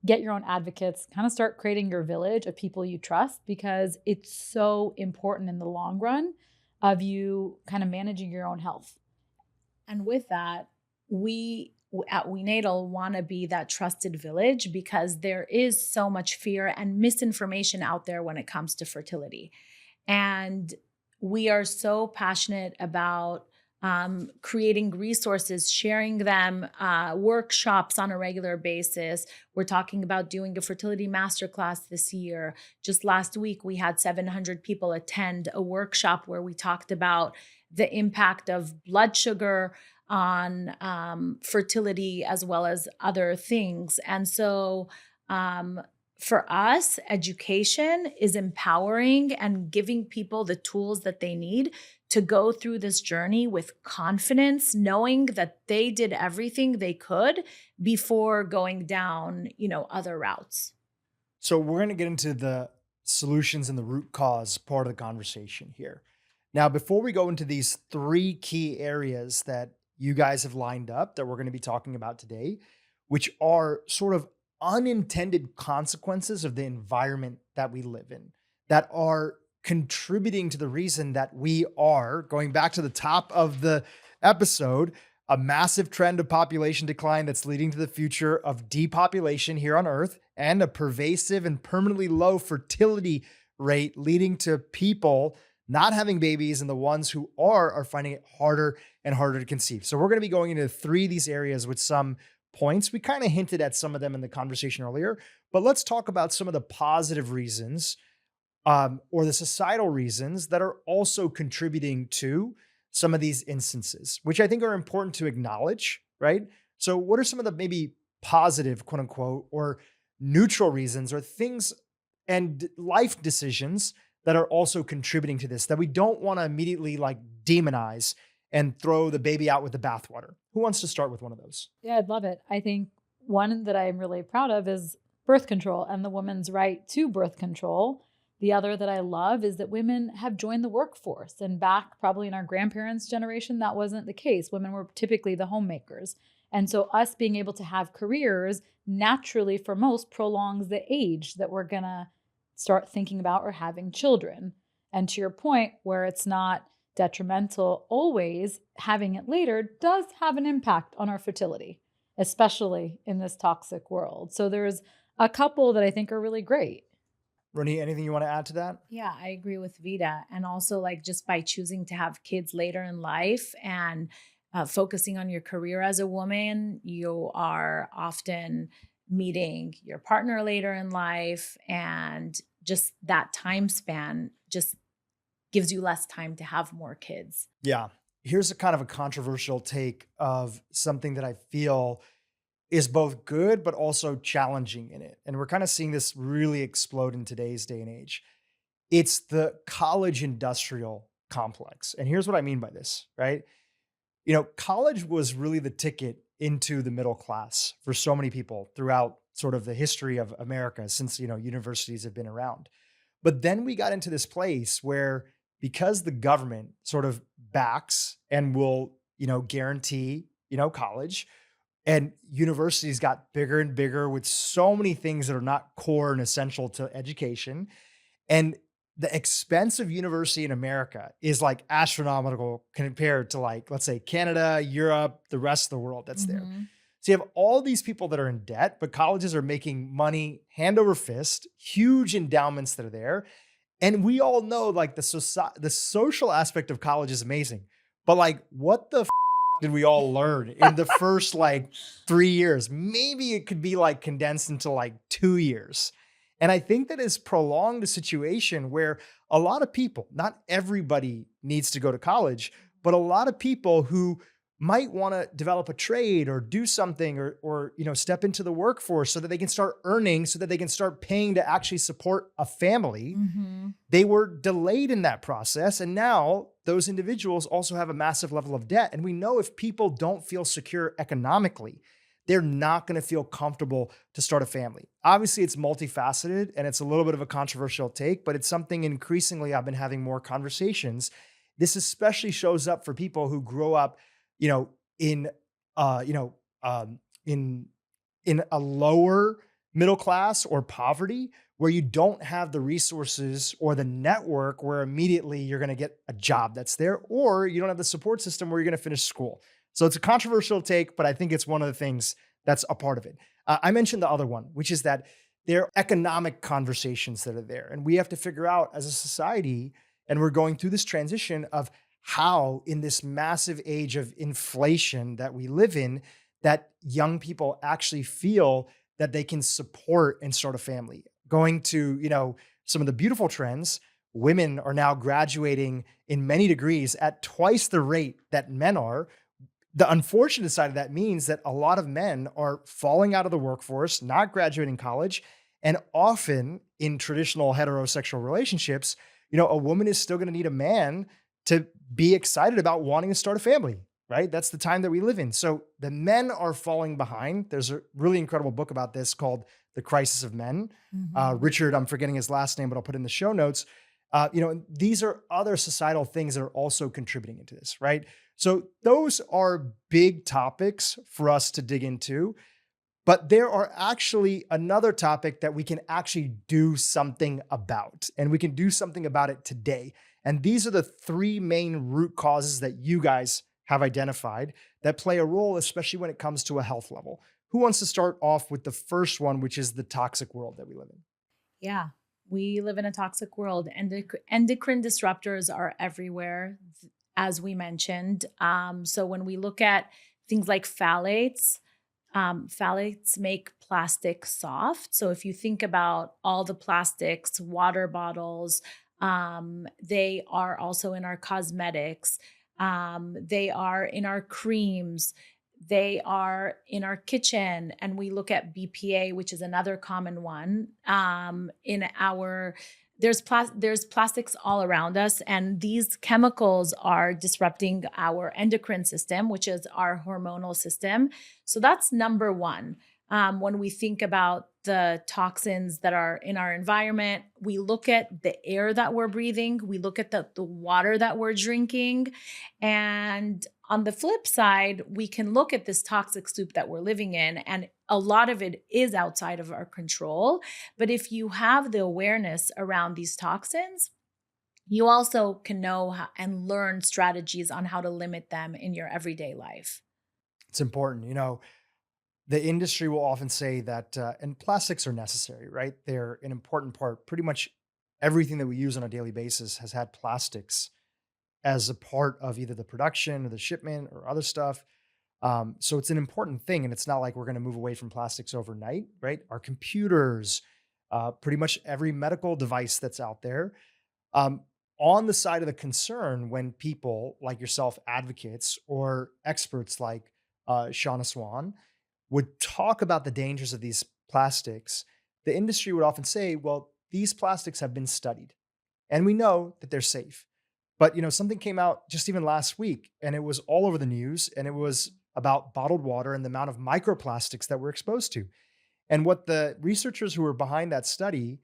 get your own advocates, kind of start creating your village of people you trust, because it's so important in the long run of you kind of managing your own health. And with that, we at WeNatal want to be that trusted village because there is so much fear and misinformation out there when it comes to fertility. And we are so passionate about creating resources, sharing them, workshops on a regular basis. We're talking about doing a fertility masterclass this year. Just last week, we had 700 people attend a workshop where we talked about the impact of blood sugar on fertility as well as other things. And so for us, education is empowering and giving people the tools that they need to go through this journey with confidence, knowing that they did everything they could before going down, other routes. So we're going to get into the solutions and the root cause part of the conversation here. Now, before we go into these 3 key areas that you guys have lined up that we're going to be talking about today, which are sort of unintended consequences of the environment that we live in, that are contributing to the reason that we are, going back to the top of the episode, a massive trend of population decline that's leading to the future of depopulation here on Earth, and a pervasive and permanently low fertility rate leading to people not having babies, and the ones who are finding it harder and harder to conceive. So we're going to be going into 3 of these areas with some points. We kind of hinted at some of them in the conversation earlier, but let's talk about some of the positive reasons or the societal reasons that are also contributing to some of these instances, which I think are important to acknowledge, right? So, what are some of the maybe positive, quote unquote, or neutral reasons or things and life decisions that are also contributing to this that we don't want to immediately like demonize and throw the baby out with the bathwater? Who wants to start with one of those? Yeah, I'd love it. I think one that I'm really proud of is birth control and the woman's right to birth control. The other that I love is that women have joined the workforce. And back probably in our grandparents' generation, that wasn't the case. Women were typically the homemakers. And so us being able to have careers naturally for most prolongs the age that we're going to start thinking about or having children. And to your point, where it's not detrimental always, having it later does have an impact on our fertility, especially in this toxic world. So there's a couple that I think are really great. Ronit, anything you want to add to that? Yeah, I agree with Vida. And also, like, just by choosing to have kids later in life and focusing on your career as a woman, you are often meeting your partner later in life. And just that time span just gives you less time to have more kids. Yeah. Here's a kind of a controversial take of something that I feel is both good, but also challenging in it. And we're kind of seeing this really explode in today's day and age. It's the college industrial complex. And here's what I mean by this, right? You know, college was really the ticket into the middle class for so many people throughout sort of the history of America since, you know, universities have been around. But then we got into this place where because the government sort of backs and will, you know, guarantee, you know, college, and universities got bigger and bigger with so many things that are not core and essential to education. And the expense of university in America is like astronomical compared to like, let's say Canada, Europe, the rest of the world that's there. So you have all these people that are in debt, but colleges are making money hand over fist, huge endowments that are there. And we all know like the social aspect of college is amazing, but like what the did we all learn in the first like 3 years? Maybe it could be like condensed into like 2 years. And I think that has prolonged a situation where a lot of people, not everybody needs to go to college, but a lot of people who might want to develop a trade or do something or you know, step into the workforce so that they can start earning, so that they can start paying to actually support a family. They were delayed in that process. And now those individuals also have a massive level of debt. And we know if people don't feel secure economically, they're not going to feel comfortable to start a family. Obviously, it's multifaceted and it's a little bit of a controversial take, but it's something increasingly I've been having more conversations. This especially shows up for people who grow up, you know, in a lower middle class or poverty, where you don't have the resources or the network where immediately you're going to get a job that's there, or you don't have the support system where you're going to finish school. So it's a controversial take, but I think it's one of the things that's a part of it. I mentioned the other one, which is that there are economic conversations that are there. And we have to figure out as a society, and we're going through this transition of how in this massive age of inflation that we live in, that young people actually feel that they can support and start a family. Going to, you know, some of the beautiful trends, women are now graduating in many degrees at twice the rate that men are. The unfortunate side of that means that a lot of men are falling out of the workforce, not graduating college, and often in traditional heterosexual relationships, you know, a woman is still going to need a man to be excited about wanting to start a family, right? That's the time that we live in. So the men are falling behind. There's a really incredible book about this called The Crisis of Men. Richard, I'm forgetting his last name, but I'll put it in the show notes. You know, these are other societal things that are also contributing into this, right? So those are big topics for us to dig into, but there are actually another topic that we can actually do something about, and we can do something about it today. And these are the three main root causes that you guys have identified that play a role, especially when it comes to a health level. Who wants to start off with the first one, which is the toxic world that we live in? Yeah, we live in a toxic world. Endocrine disruptors are everywhere, as we mentioned. So when we look at things like phthalates, Phthalates make plastic soft. So if you think about all the plastics, water bottles, they are also in our cosmetics. They are in our creams. They are in our kitchen. And we look at BPA, which is another common one. There's plastics all around us, and these chemicals are disrupting our endocrine system, which is our hormonal system. So that's number one. When we think about the toxins that are in our environment, we look at the air that we're breathing, we look at the water that we're drinking. And on the flip side, we can look at this toxic soup that we're living in, and a lot of it is outside of our control. But if you have the awareness around these toxins, you also can know and learn strategies on how to limit them in your everyday life. It's important. The industry will often say that, and plastics are necessary, right? They're an important part. Pretty much everything that we use on a daily basis has had plastics as a part of either the production or the shipment or other stuff. So it's an important thing. And it's not like we're going to move away from plastics overnight, right? Our computers, pretty much every medical device that's out there. On the side of the concern, when people like yourself, advocates or experts like Shauna Swan, would talk about the dangers of these plastics, the industry would often say, well, these plastics have been studied and we know that they're safe. But something came out just even last week and it was all over the news, and it was about bottled water and the amount of microplastics that we're exposed to. And what the researchers who were behind that study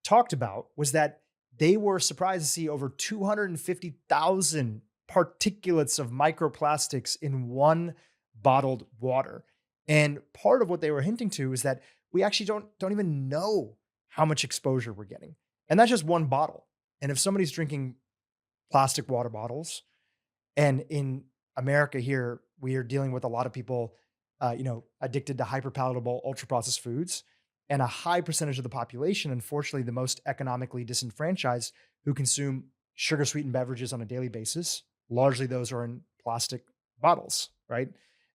talked about was that they were surprised to see over 250,000 particulates of microplastics in one bottled water. And part of what they were hinting to is that we actually don't even know how much exposure we're getting. And that's just one bottle. And if somebody's drinking plastic water bottles, and in America here, we are dealing with a lot of people, addicted to hyperpalatable, ultra-processed foods, and a high percentage of the population, unfortunately, the most economically disenfranchised, who consume sugar-sweetened beverages on a daily basis. Largely, those are in plastic bottles, right?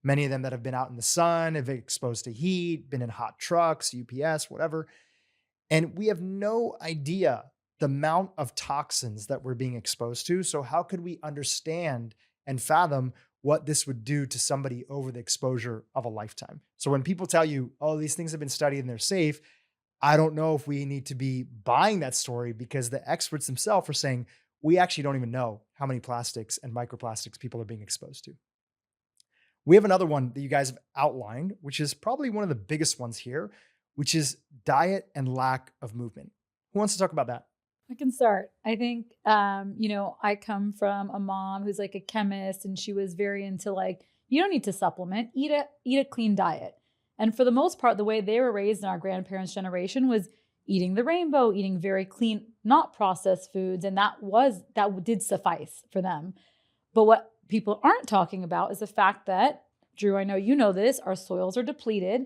Many of them that have been out in the sun, have been exposed to heat, been in hot trucks, UPS, whatever. And we have no idea the amount of toxins that we're being exposed to. So how could we understand and fathom what this would do to somebody over the exposure of a lifetime? So when people tell you, oh, these things have been studied and they're safe, I don't know if we need to be buying that story, because the experts themselves are saying, we actually don't even know how many plastics and microplastics people are being exposed to. We have another one that you guys have outlined, which is probably one of the biggest ones here, which is diet and lack of movement. Who wants to talk about that? I can start. I think, I come from a mom who's like a chemist, and she was very into you don't need to supplement, eat a clean diet. And for the most part, the way they were raised in our grandparents' generation was eating the rainbow, eating very clean, not processed foods. And that did suffice for them. But what people aren't talking about is the fact that, Dhru, I know you know this, our soils are depleted.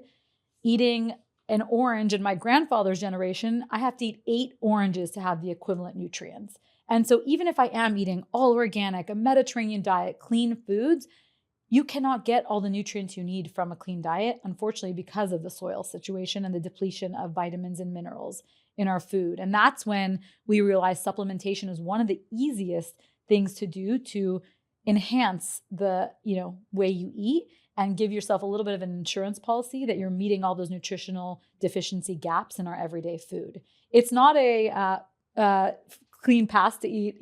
Eating an orange in my grandfather's generation, I have to eat 8 oranges to have the equivalent nutrients. And so even if I am eating all organic, a Mediterranean diet, clean foods, you cannot get all the nutrients you need from a clean diet, unfortunately, because of the soil situation and the depletion of vitamins and minerals in our food. And that's when we realize supplementation is one of the easiest things to do to enhance the way you eat and give yourself a little bit of an insurance policy that you're meeting all those nutritional deficiency gaps in our everyday food. It's not a clean path to eat,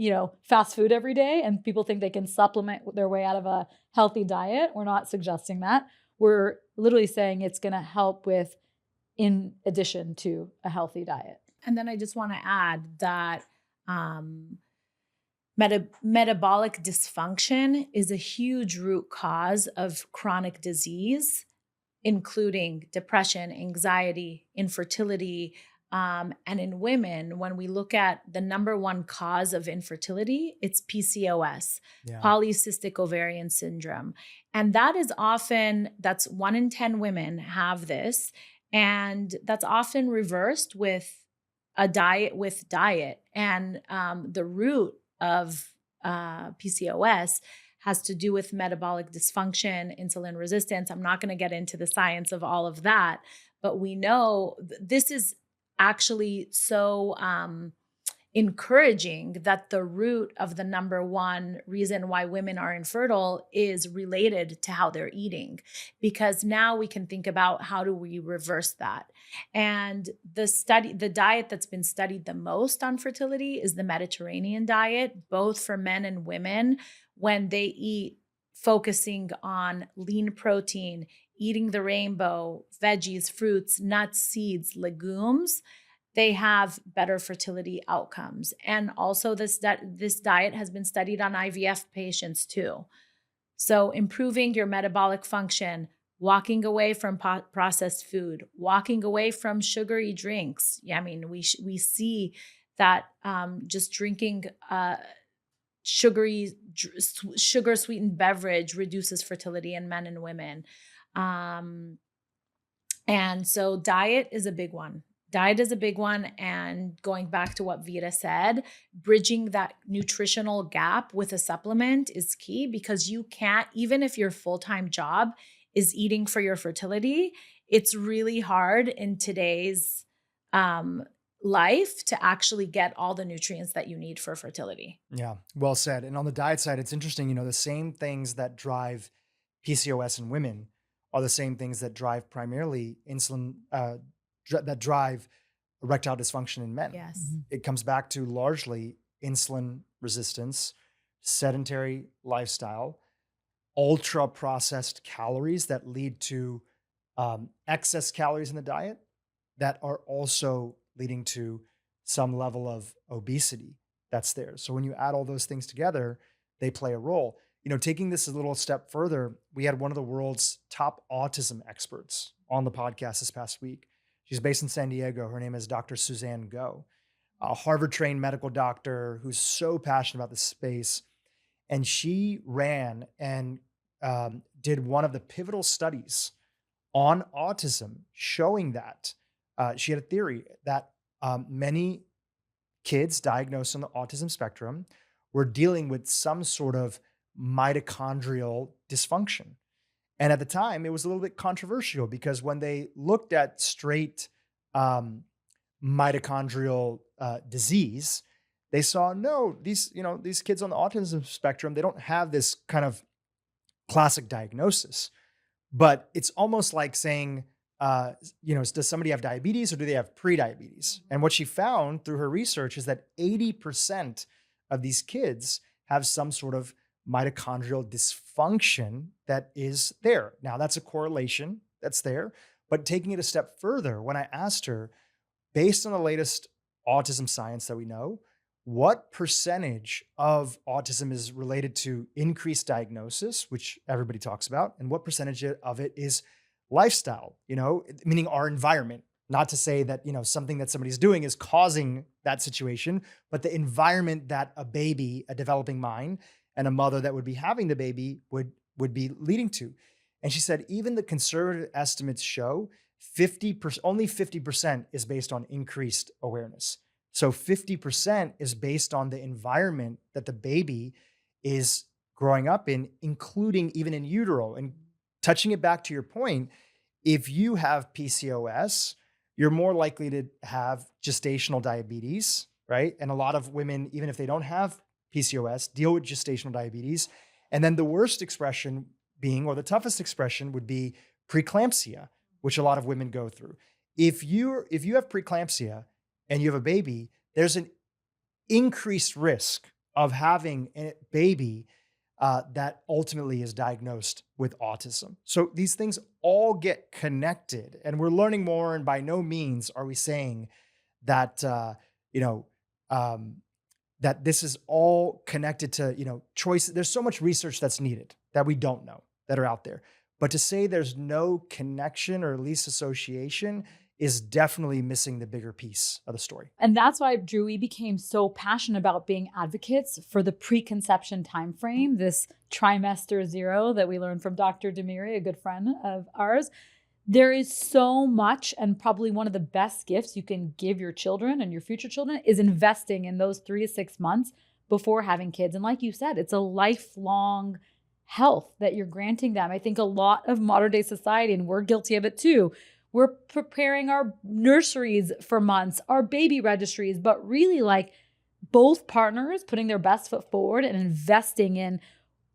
fast food every day, and people think they can supplement their way out of a healthy diet. We're not suggesting that. We're literally saying it's going to help with, in addition to a healthy diet. And then I just want to add that metabolic dysfunction is a huge root cause of chronic disease, including depression, anxiety, infertility. And in women, when we look at the number one cause of infertility, it's PCOS, polycystic ovarian syndrome. And that's 1 in 10 women have this. And that's often reversed with diet. And the root of PCOS has to do with metabolic dysfunction, insulin resistance. I'm not going to get into the science of all of that, but we know this is actually so encouraging that the root of the number one reason why women are infertile is related to how they're eating, because now we can think about how do we reverse that. And the diet that's been studied the most on fertility is the Mediterranean diet, both for men and women, when they eat focusing on lean protein, eating the rainbow, veggies, fruits, nuts, seeds, legumes. They have better fertility outcomes. And also this diet has been studied on IVF patients too. So improving your metabolic function, walking away from processed food, walking away from sugary drinks. Yeah, I mean, we see that just drinking sugar sweetened beverage reduces fertility in men and women. And so diet is a big one. Diet is a big one. And going back to what Vida said, bridging that nutritional gap with a supplement is key, because you can't, even if your full-time job is eating for your fertility, it's really hard in today's life to actually get all the nutrients that you need for fertility. Yeah, well said. And on the diet side, it's interesting, the same things that drive PCOS in women are the same things that drive primarily insulin, that drive erectile dysfunction in men. Yes. It comes back to largely insulin resistance, sedentary lifestyle, ultra processed calories that lead to excess calories in the diet that are also leading to some level of obesity that's there. So when you add all those things together, they play a role. Taking this a little step further, we had one of the world's top autism experts on the podcast this past week. She's based in San Diego. Her name is Dr. Suzanne Go, a Harvard-trained medical doctor who's so passionate about this space. And she ran and did one of the pivotal studies on autism, showing that she had a theory that many kids diagnosed on the autism spectrum were dealing with some sort of mitochondrial dysfunction. And at the time, it was a little bit controversial, because when they looked at straight mitochondrial disease, they saw, no, these kids on the autism spectrum, they don't have this kind of classic diagnosis. But it's almost like saying, does somebody have diabetes or do they have pre-diabetes? And what she found through her research is that 80% of these kids have some sort of mitochondrial dysfunction that is there. Now, that's a correlation that's there, but taking it a step further, when I asked her, based on the latest autism science that we know, what percentage of autism is related to increased diagnosis, which everybody talks about, and what percentage of it is lifestyle, meaning our environment? Not to say that, something that somebody's doing is causing that situation, but the environment that a baby, a developing mind, and a mother that would be having the baby would be leading to. And she said, even the conservative estimates show only 50% is based on increased awareness. So 50% is based on the environment that the baby is growing up in, including even in utero. And touching it back to your point, if you have PCOS, you're more likely to have gestational diabetes, right? And a lot of women, even if they don't have PCOS, deal with gestational diabetes. And then the worst expression being, or the toughest expression, would be preeclampsia, which a lot of women go through. If you have preeclampsia and you have a baby, there's an increased risk of having a baby that ultimately is diagnosed with autism. So these things all get connected, and we're learning more. And by no means are we saying that that this is all connected to choice. There's so much research that's needed that we don't know, that are out there. But to say there's no connection or at least association is definitely missing the bigger piece of the story. And that's why, Dhru, we became so passionate about being advocates for the preconception timeframe, this trimester 0 that we learned from Dr. Demiri, a good friend of ours. There is so much, and probably one of the best gifts you can give your children and your future children is investing in those 3 to 6 months before having kids. And like you said, it's a lifelong health that you're granting them. I think a lot of modern day society, and we're guilty of it too, we're preparing our nurseries for months, our baby registries, but really like both partners putting their best foot forward and investing in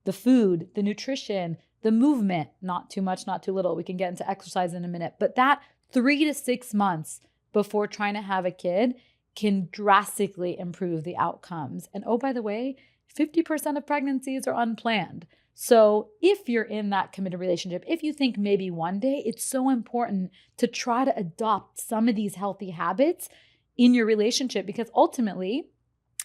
the food, the nutrition, the movement, not too much, not too little. We can get into exercise in a minute, but that 3 to 6 months before trying to have a kid can drastically improve the outcomes. And oh, by the way, 50% of pregnancies are unplanned. So if you're in that committed relationship, if you think maybe one day, it's so important to try to adopt some of these healthy habits in your relationship, because ultimately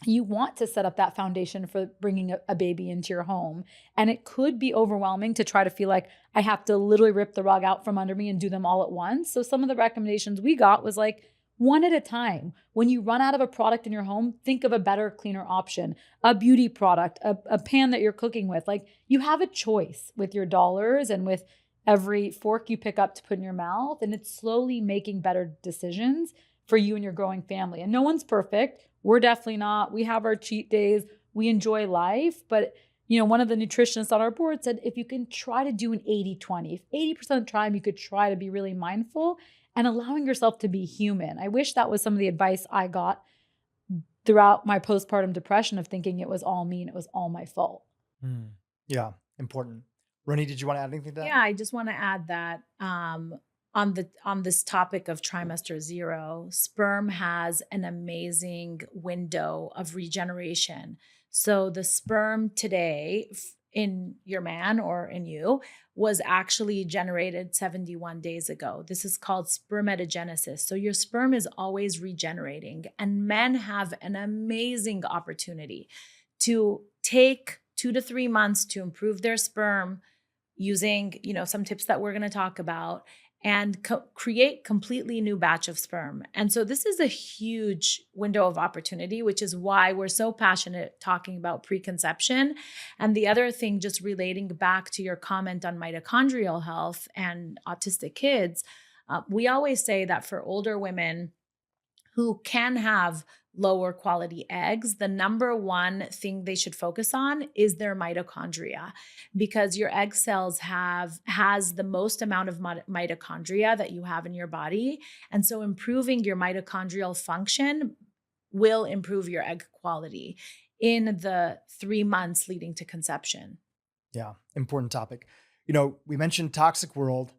you want to set up that foundation for bringing a baby into your home. And it could be overwhelming to try to feel like I have to literally rip the rug out from under me and do them all at once. So some of the recommendations we got was like, one at a time. When you run out of a product in your home, think of a better, cleaner option, a beauty product, a pan that you're cooking with. Like, you have a choice with your dollars and with every fork you pick up to put in your mouth. And it's slowly making better decisions for you and your growing family. And no one's perfect. We're definitely not. We have our cheat days. We enjoy life. But, you know, one of the nutritionists on our board said, if you can try to do an 80-20, if 80% of the time you could try to be really mindful and allowing yourself to be human. I wish that was some of the advice I got throughout my postpartum depression of thinking it was all me and it was all my fault. Yeah, important. Ronnie, did you want to add anything to that? Yeah, I just want to add that on this topic of trimester 0, sperm has an amazing window of regeneration. So the sperm today in your man or in you was actually generated 71 days ago. This is called spermatogenesis. So your sperm is always regenerating, and men have an amazing opportunity to take 2 to 3 months to improve their sperm using, you know, some tips that we're going to talk about, and create completely new batch of sperm. And so this is a huge window of opportunity, which is why we're so passionate talking about preconception. And the other thing, just relating back to your comment on mitochondrial health and autistic kids, we always say that for older women who can have lower quality eggs, the number one thing they should focus on is their mitochondria, because your egg cells has the most amount of mitochondria that you have in your body. And so improving your mitochondrial function will improve your egg quality in the 3 months leading to conception. Yeah, important topic. You know, we mentioned toxic world,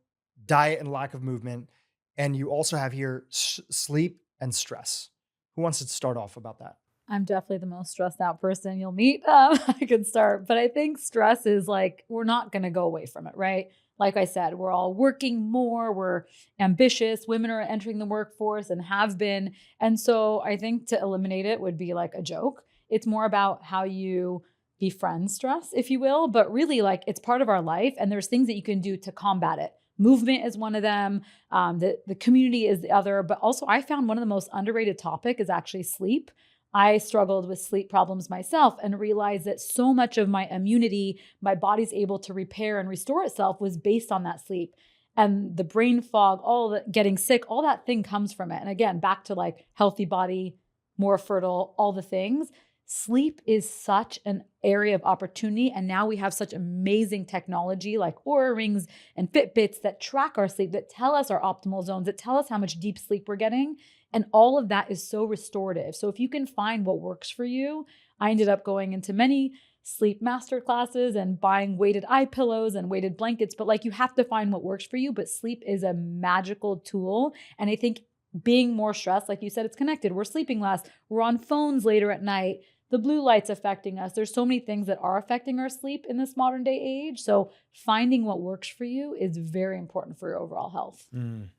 diet and lack of movement, and you also have here sleep and stress. Who wants to start off about that? I'm definitely the most stressed out person you'll meet. I can start, but I think stress is like, we're not going to go away from it, right? Like I said, we're all working more, we're ambitious, women are entering the workforce and have been. And so I think to eliminate it would be like a joke. It's more about how you befriend stress, if you will, but really like it's part of our life and there's things that you can do to combat it. Movement is one of them. The community is the other. But also I found one of the most underrated topic is actually sleep. I struggled with sleep problems myself and realized that so much of my immunity, my body's able to repair and restore itself was based on that sleep. And the brain fog, all the getting sick, all that thing comes from it. And again, back to like healthy body, more fertile, all the things. Sleep is such an area of opportunity. And now we have such amazing technology like Oura rings and Fitbits that track our sleep, that tell us our optimal zones, that tell us how much deep sleep we're getting. And all of that is so restorative. So if you can find what works for you, I ended up going into many sleep master classes and buying weighted eye pillows and weighted blankets, but like you have to find what works for you. But sleep is a magical tool. And I think being more stressed, like you said, it's connected. We're sleeping less. We're on phones later at night. The blue light's affecting us. There's so many things that are affecting our sleep in this modern day age. So finding what works for you is very important for your overall health.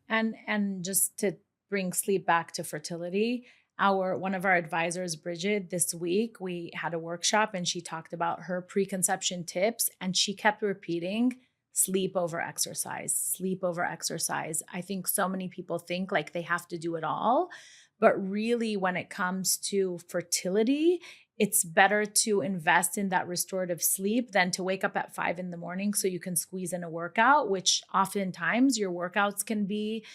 And just to bring sleep back to fertility, one of our advisors, Bridget, this week, we had a workshop and she talked about her preconception tips and she kept repeating sleep over exercise, sleep over exercise. I think so many people think like they have to do it all. But really, when it comes to fertility, it's better to invest in that restorative sleep than to wake up at 5 a.m. so you can squeeze in a workout, which oftentimes your workouts can be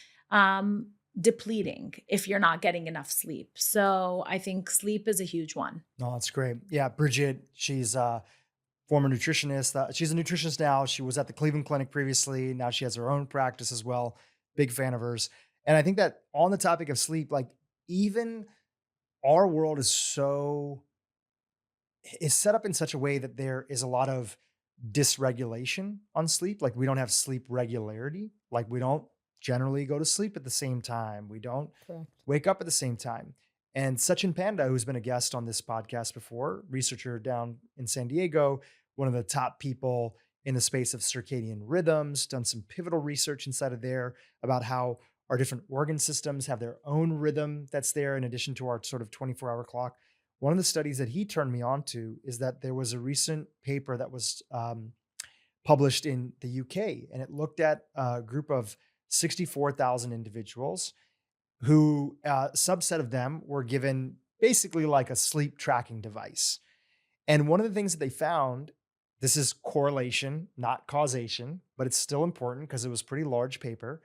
depleting if you're not getting enough sleep. So I think sleep is a huge one. No, that's great. Yeah, Bridget, she's former nutritionist. She's a nutritionist now. She was at the Cleveland Clinic previously. Now she has her own practice as well. Big fan of hers. And I think that on the topic of sleep, like even our world is set up in such a way that there is a lot of dysregulation on sleep. Like we don't have sleep regularity. Like we don't generally go to sleep at the same time. We don't Correct. wake up at the same time. And Sachin Panda, who's been a guest on this podcast before, researcher down in San Diego, one of the top people in the space of circadian rhythms, done some pivotal research inside of there about how our different organ systems have their own rhythm that's there in addition to our sort of 24-hour clock. One of the studies that he turned me on to is that there was a recent paper that was published in the UK, and it looked at a group of 64,000 individuals who a subset of them were given basically like a sleep tracking device. And one of the things that they found, this is correlation, not causation, but it's still important because it was a pretty large paper.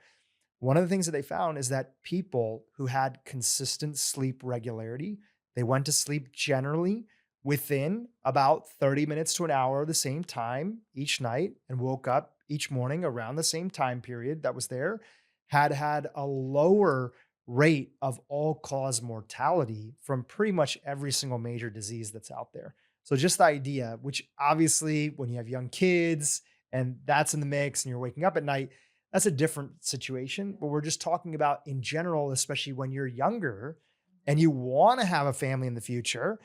One of the things that they found is that people who had consistent sleep regularity, they went to sleep generally within about 30 minutes to an hour of the same time each night and woke up each morning around the same time period that was there, had a lower rate of all-cause mortality from pretty much every single major disease that's out there. So just the idea, which obviously when you have young kids and that's in the mix and you're waking up at night, that's a different situation. But we're just talking about in general, especially when you're younger and you want to have a family in the future.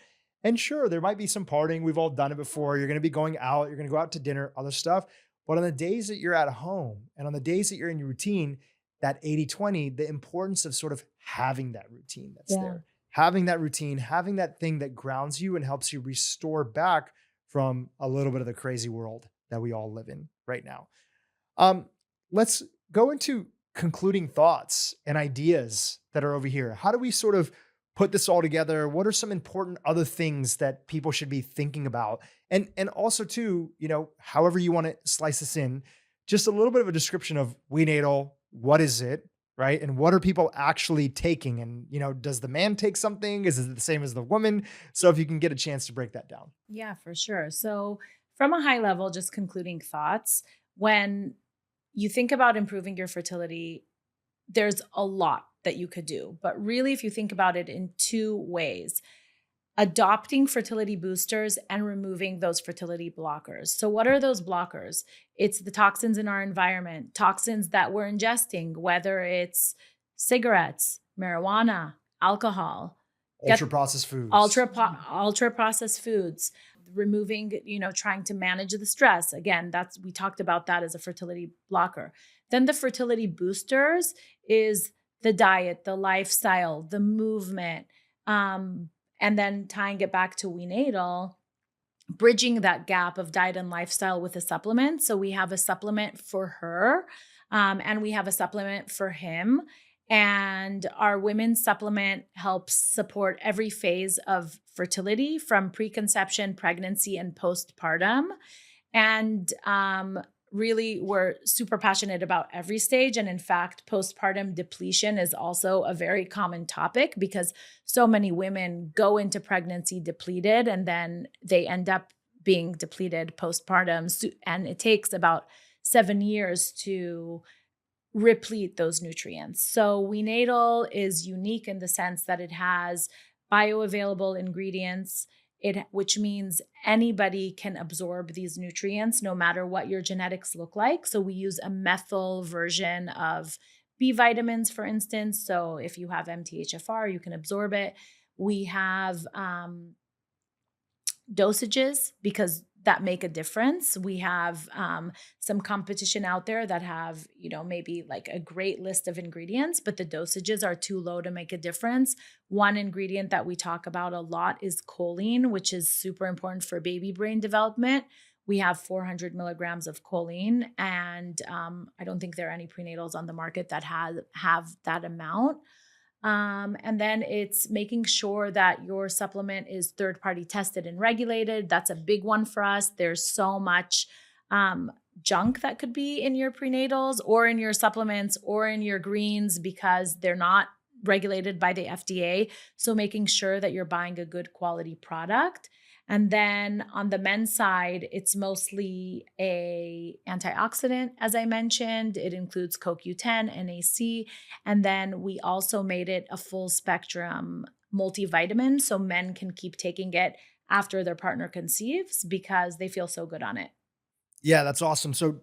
And sure, there might be some partying. We've all done it before. You're going to be going out. You're going to go out to dinner, other stuff. But on the days that you're at home and on the days that you're in your routine, that 80-20, the importance of sort of having that routine that's there, having that routine, having that thing that grounds you and helps you restore back from a little bit of the crazy world that we all live in right now. Let's go into concluding thoughts and ideas that are over here. How do we sort of put this all together? What are some important other things that people should be thinking about? And also too, however you want to slice this in, just a little bit of a description of WeNatal. What is it, right? And what are people actually taking? And, does the man take something? Is it the same as the woman? So if you can get a chance to break that down. Yeah, for sure. So from a high level, just concluding thoughts, when you think about improving your fertility, there's a lot that you could do. But really, if you think about it in two ways, adopting fertility boosters and removing those fertility blockers. So what are those blockers? It's the toxins in our environment, toxins that we're ingesting, whether it's cigarettes, marijuana, alcohol, Ultra-processed foods. Ultra-processed foods, removing, trying to manage the stress. Again, we talked about that as a fertility blocker. Then the fertility boosters is the diet, the lifestyle, the movement, and then tying it back to WeNatal, bridging that gap of diet and lifestyle with a supplement. So we have a supplement for her, and we have a supplement for him. And our women's supplement helps support every phase of fertility from preconception, pregnancy, and postpartum. And really, we're super passionate about every stage. And in fact, postpartum depletion is also a very common topic because so many women go into pregnancy depleted and then they end up being depleted postpartum. And it takes about 7 years to replete those nutrients. So WeNatal is unique in the sense that it has bioavailable ingredients, which means anybody can absorb these nutrients no matter what your genetics look like. So we use a methyl version of B vitamins, for instance. So if you have MTHFR, you can absorb it. We have dosages because that make a difference. We have some competition out there that have, maybe like a great list of ingredients, but the dosages are too low to make a difference. One ingredient that we talk about a lot is choline, which is super important for baby brain development. We have 400 milligrams of choline, and I don't think there are any prenatals on the market that have that amount. And then it's making sure that your supplement is third-party tested and regulated. That's a big one for us. There's so much junk that could be in your prenatals or in your supplements or in your greens because they're not regulated by the FDA. So making sure that you're buying a good quality product. And then on the men's side, it's mostly a antioxidant, as I mentioned. It includes CoQ10, NAC, and then we also made it a full spectrum multivitamin so men can keep taking it after their partner conceives because they feel so good on it. Yeah, that's awesome. So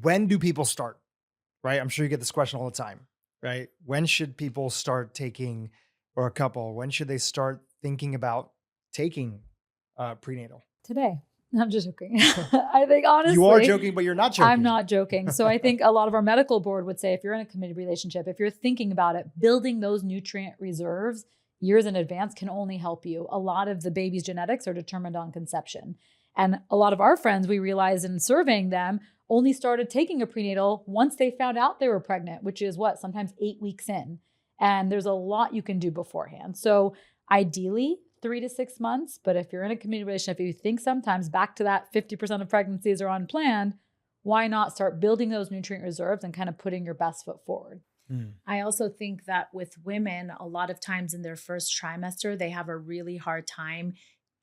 when do people start? Right? I'm sure you get this question all the time, right? When should people start taking, or a couple, when should they start thinking about taking prenatal? Today. I'm just joking. I think honestly, You are joking, but you're not joking. I'm not joking. So I think a lot of our medical board would say if you're in a committed relationship, if you're thinking about it, building those nutrient reserves years in advance can only help you. A lot of the baby's genetics are determined on conception. And a lot of our friends, we realized in surveying them, only started taking a prenatal once they found out they were pregnant, which is what, sometimes 8 weeks in. And there's a lot you can do beforehand. So ideally, 3 to 6 months. But if you're in a committed relationship, if you think sometimes back to that 50% of pregnancies are unplanned, why not start building those nutrient reserves and kind of putting your best foot forward? I also think that with women, a lot of times in their first trimester, they have a really hard time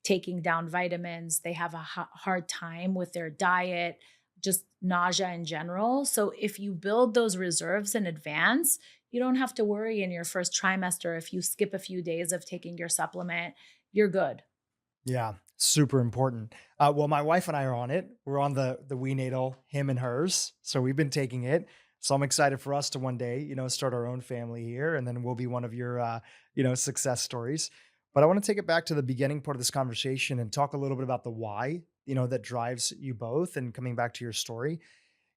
taking down vitamins. They have a hard time with their diet, just nausea in general. So if you build those reserves in advance, you don't have to worry in your first trimester. If you skip a few days of taking your supplement, you're good. Yeah, super important. Well, my wife and I are on it. We're on the WeNatal, him and hers. So we've been taking it. So I'm excited for us to one day, start our own family here, and then we'll be one of your, success stories. But I want to take it back to the beginning part of this conversation and talk a little bit about the why, that drives you both. And coming back to your story,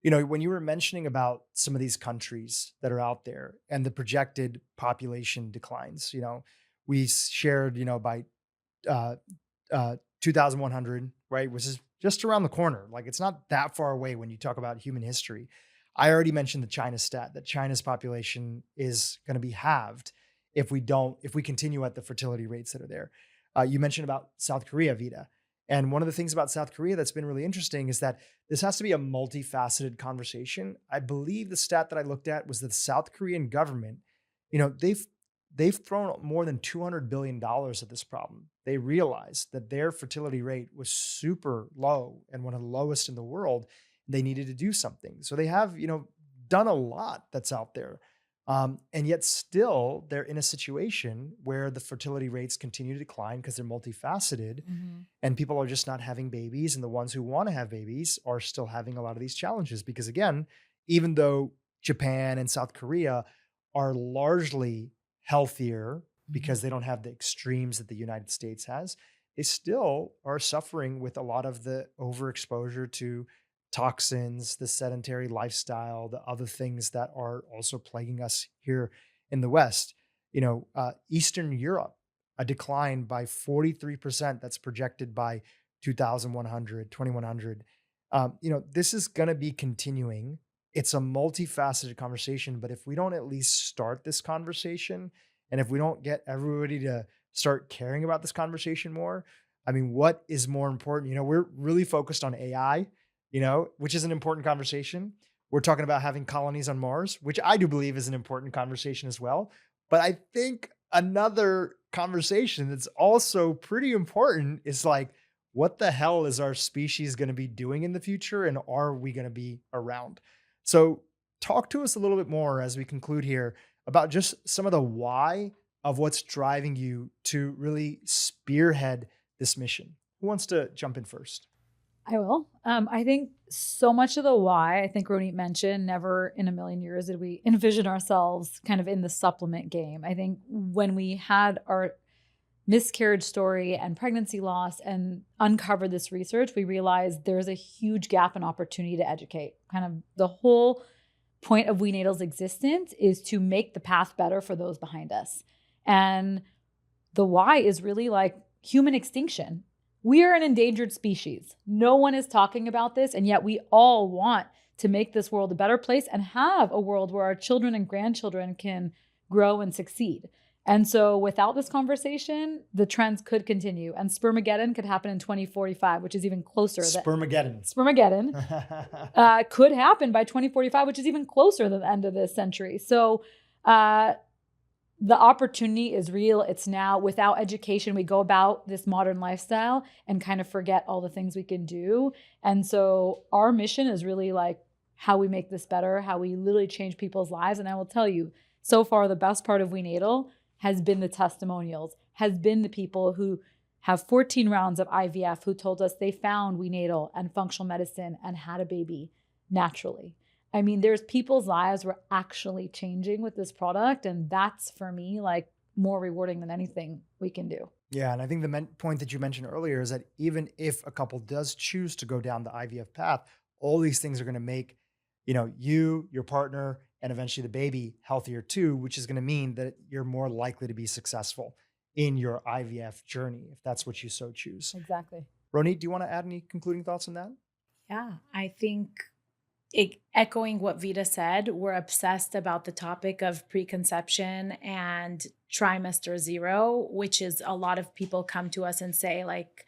when you were mentioning about some of these countries that are out there and the projected population declines, we shared, by 2100, right, which is just around the corner. Like, it's not that far away when you talk about human history. I already mentioned the China stat that China's population is going to be halved if we continue at the fertility rates that are there. You mentioned about South Korea, Vida. And one of the things about South Korea that's been really interesting is that this has to be a multifaceted conversation. I believe the stat that I looked at was that the South Korean government, they've thrown more than $200 billion at this problem. They realized that their fertility rate was super low and one of the lowest in the world. They needed to do something. So they have, done a lot that's out there. And yet still they're in a situation where the fertility rates continue to decline because they're multifaceted and people are just not having babies. And the ones who want to have babies are still having a lot of these challenges because, again, even though Japan and South Korea are largely healthier because they don't have the extremes that the United States has, they still are suffering with a lot of the overexposure to toxins, the sedentary lifestyle, the other things that are also plaguing us here in the West. Eastern Europe, a decline by 43% that's projected by 2100. This is going to be continuing. It's a multifaceted conversation, but if we don't at least start this conversation, and if we don't get everybody to start caring about this conversation more, what is more important? We're really focused on AI, which is an important conversation. We're talking about having colonies on Mars, which I do believe is an important conversation as well. But I think another conversation that's also pretty important is like, what the hell is our species going to be doing in the future? And are we going to be around? So talk to us a little bit more as we conclude here about just some of the why of what's driving you to really spearhead this mission. Who wants to jump in first? I will. I think so much of the why, I think Ronit mentioned, never in a million years did we envision ourselves kind of in the supplement game. I think when we had our miscarriage story and pregnancy loss and uncovered this research, we realized there's a huge gap in opportunity to educate. Kind of the whole point of WeNatal's existence is to make the path better for those behind us. And the why is really like human extinction. We are an endangered species. No one is talking about this, and yet we all want to make this world a better place and have a world where our children and grandchildren can grow and succeed. And so without this conversation, the trends could continue, and Spermageddon could happen in 2045, which is even closer. Spermageddon could happen by 2045, which is even closer than the end of this century. So the opportunity is real. It's now. Without education, we go about this modern lifestyle and kind of forget all the things we can do. And so our mission is really like how we make this better, how we literally change people's lives. And I will tell you, so far, the best part of WeNatal has been the testimonials, has been the people who have 14 rounds of IVF who told us they found WeNatal and functional medicine and had a baby naturally. I mean, there's people's lives were actually changing with this product. And that's, for me, like more rewarding than anything we can do. Yeah. And I think the point that you mentioned earlier is that even if a couple does choose to go down the IVF path, all these things are going to make, you, your partner, and eventually the baby healthier too, which is going to mean that you're more likely to be successful in your IVF journey, if that's what you so choose. Exactly. Ronit, do you want to add any concluding thoughts on that? Yeah, I think echoing what Vida said, we're obsessed about the topic of preconception and trimester 0, which is a lot of people come to us and say, like,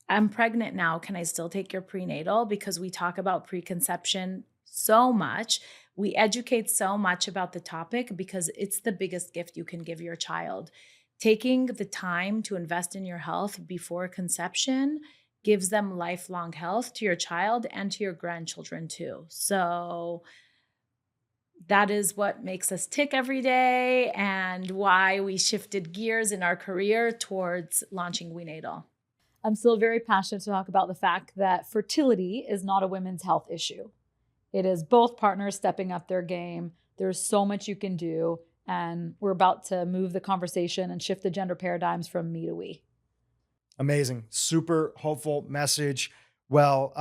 I'm pregnant now. Can I still take your prenatal? Because we talk about preconception so much. We educate so much about the topic because it's the biggest gift you can give your child. Taking the time to invest in your health before conception gives them lifelong health to your child and to your grandchildren too. So that is what makes us tick every day and why we shifted gears in our career towards launching WeNatal. I'm still very passionate to talk about the fact that fertility is not a women's health issue. It is both partners stepping up their game. There's so much you can do. And we're about to move the conversation and shift the gender paradigms from me to we. Amazing. Super hopeful message. Well,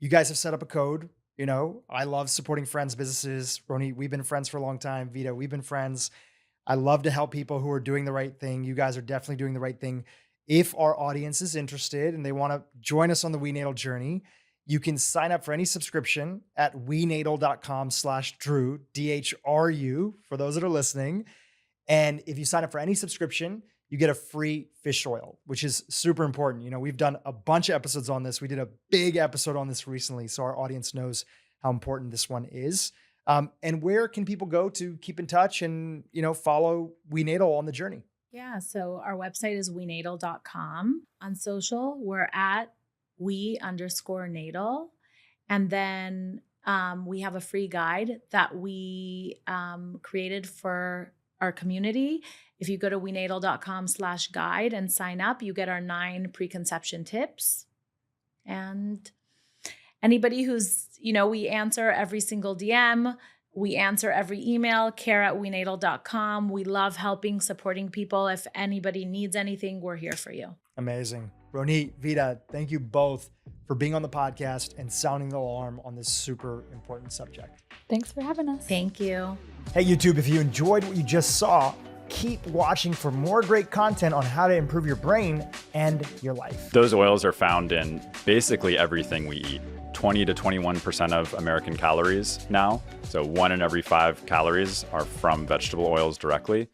you guys have set up a code. I love supporting friends' businesses. Ronit, we've been friends for a long time. Vida, we've been friends. I love to help people who are doing the right thing. You guys are definitely doing the right thing. If our audience is interested and they want to join us on the WeNatal journey, you can sign up for any subscription at wenatal.com/Dhru, DHRU, for those that are listening. And if you sign up for any subscription, you get a free fish oil, which is super important. We've done a bunch of episodes on this. We did a big episode on this recently, so our audience knows how important this one is. And where can people go to keep in touch and, follow WeNatal on the journey? Yeah, so our website is wenatal.com. On social, we're at we_natal. And then we have a free guide that we created for our community. If you go to wenatal.com/guide and sign up, you get our 9 preconception tips. And anybody who's, we answer every single DM. We answer every email, care@wenatal.com. We love helping, supporting people. If anybody needs anything, we're here for you. Amazing. Ronit, Vida, thank you both for being on the podcast and sounding the alarm on this super important subject. Thanks for having us. Thank you. Hey, YouTube, if you enjoyed what you just saw, keep watching for more great content on how to improve your brain and your life. Those oils are found in basically everything we eat. 20 to 21% of American calories now. So 1 in every 5 calories are from vegetable oils directly.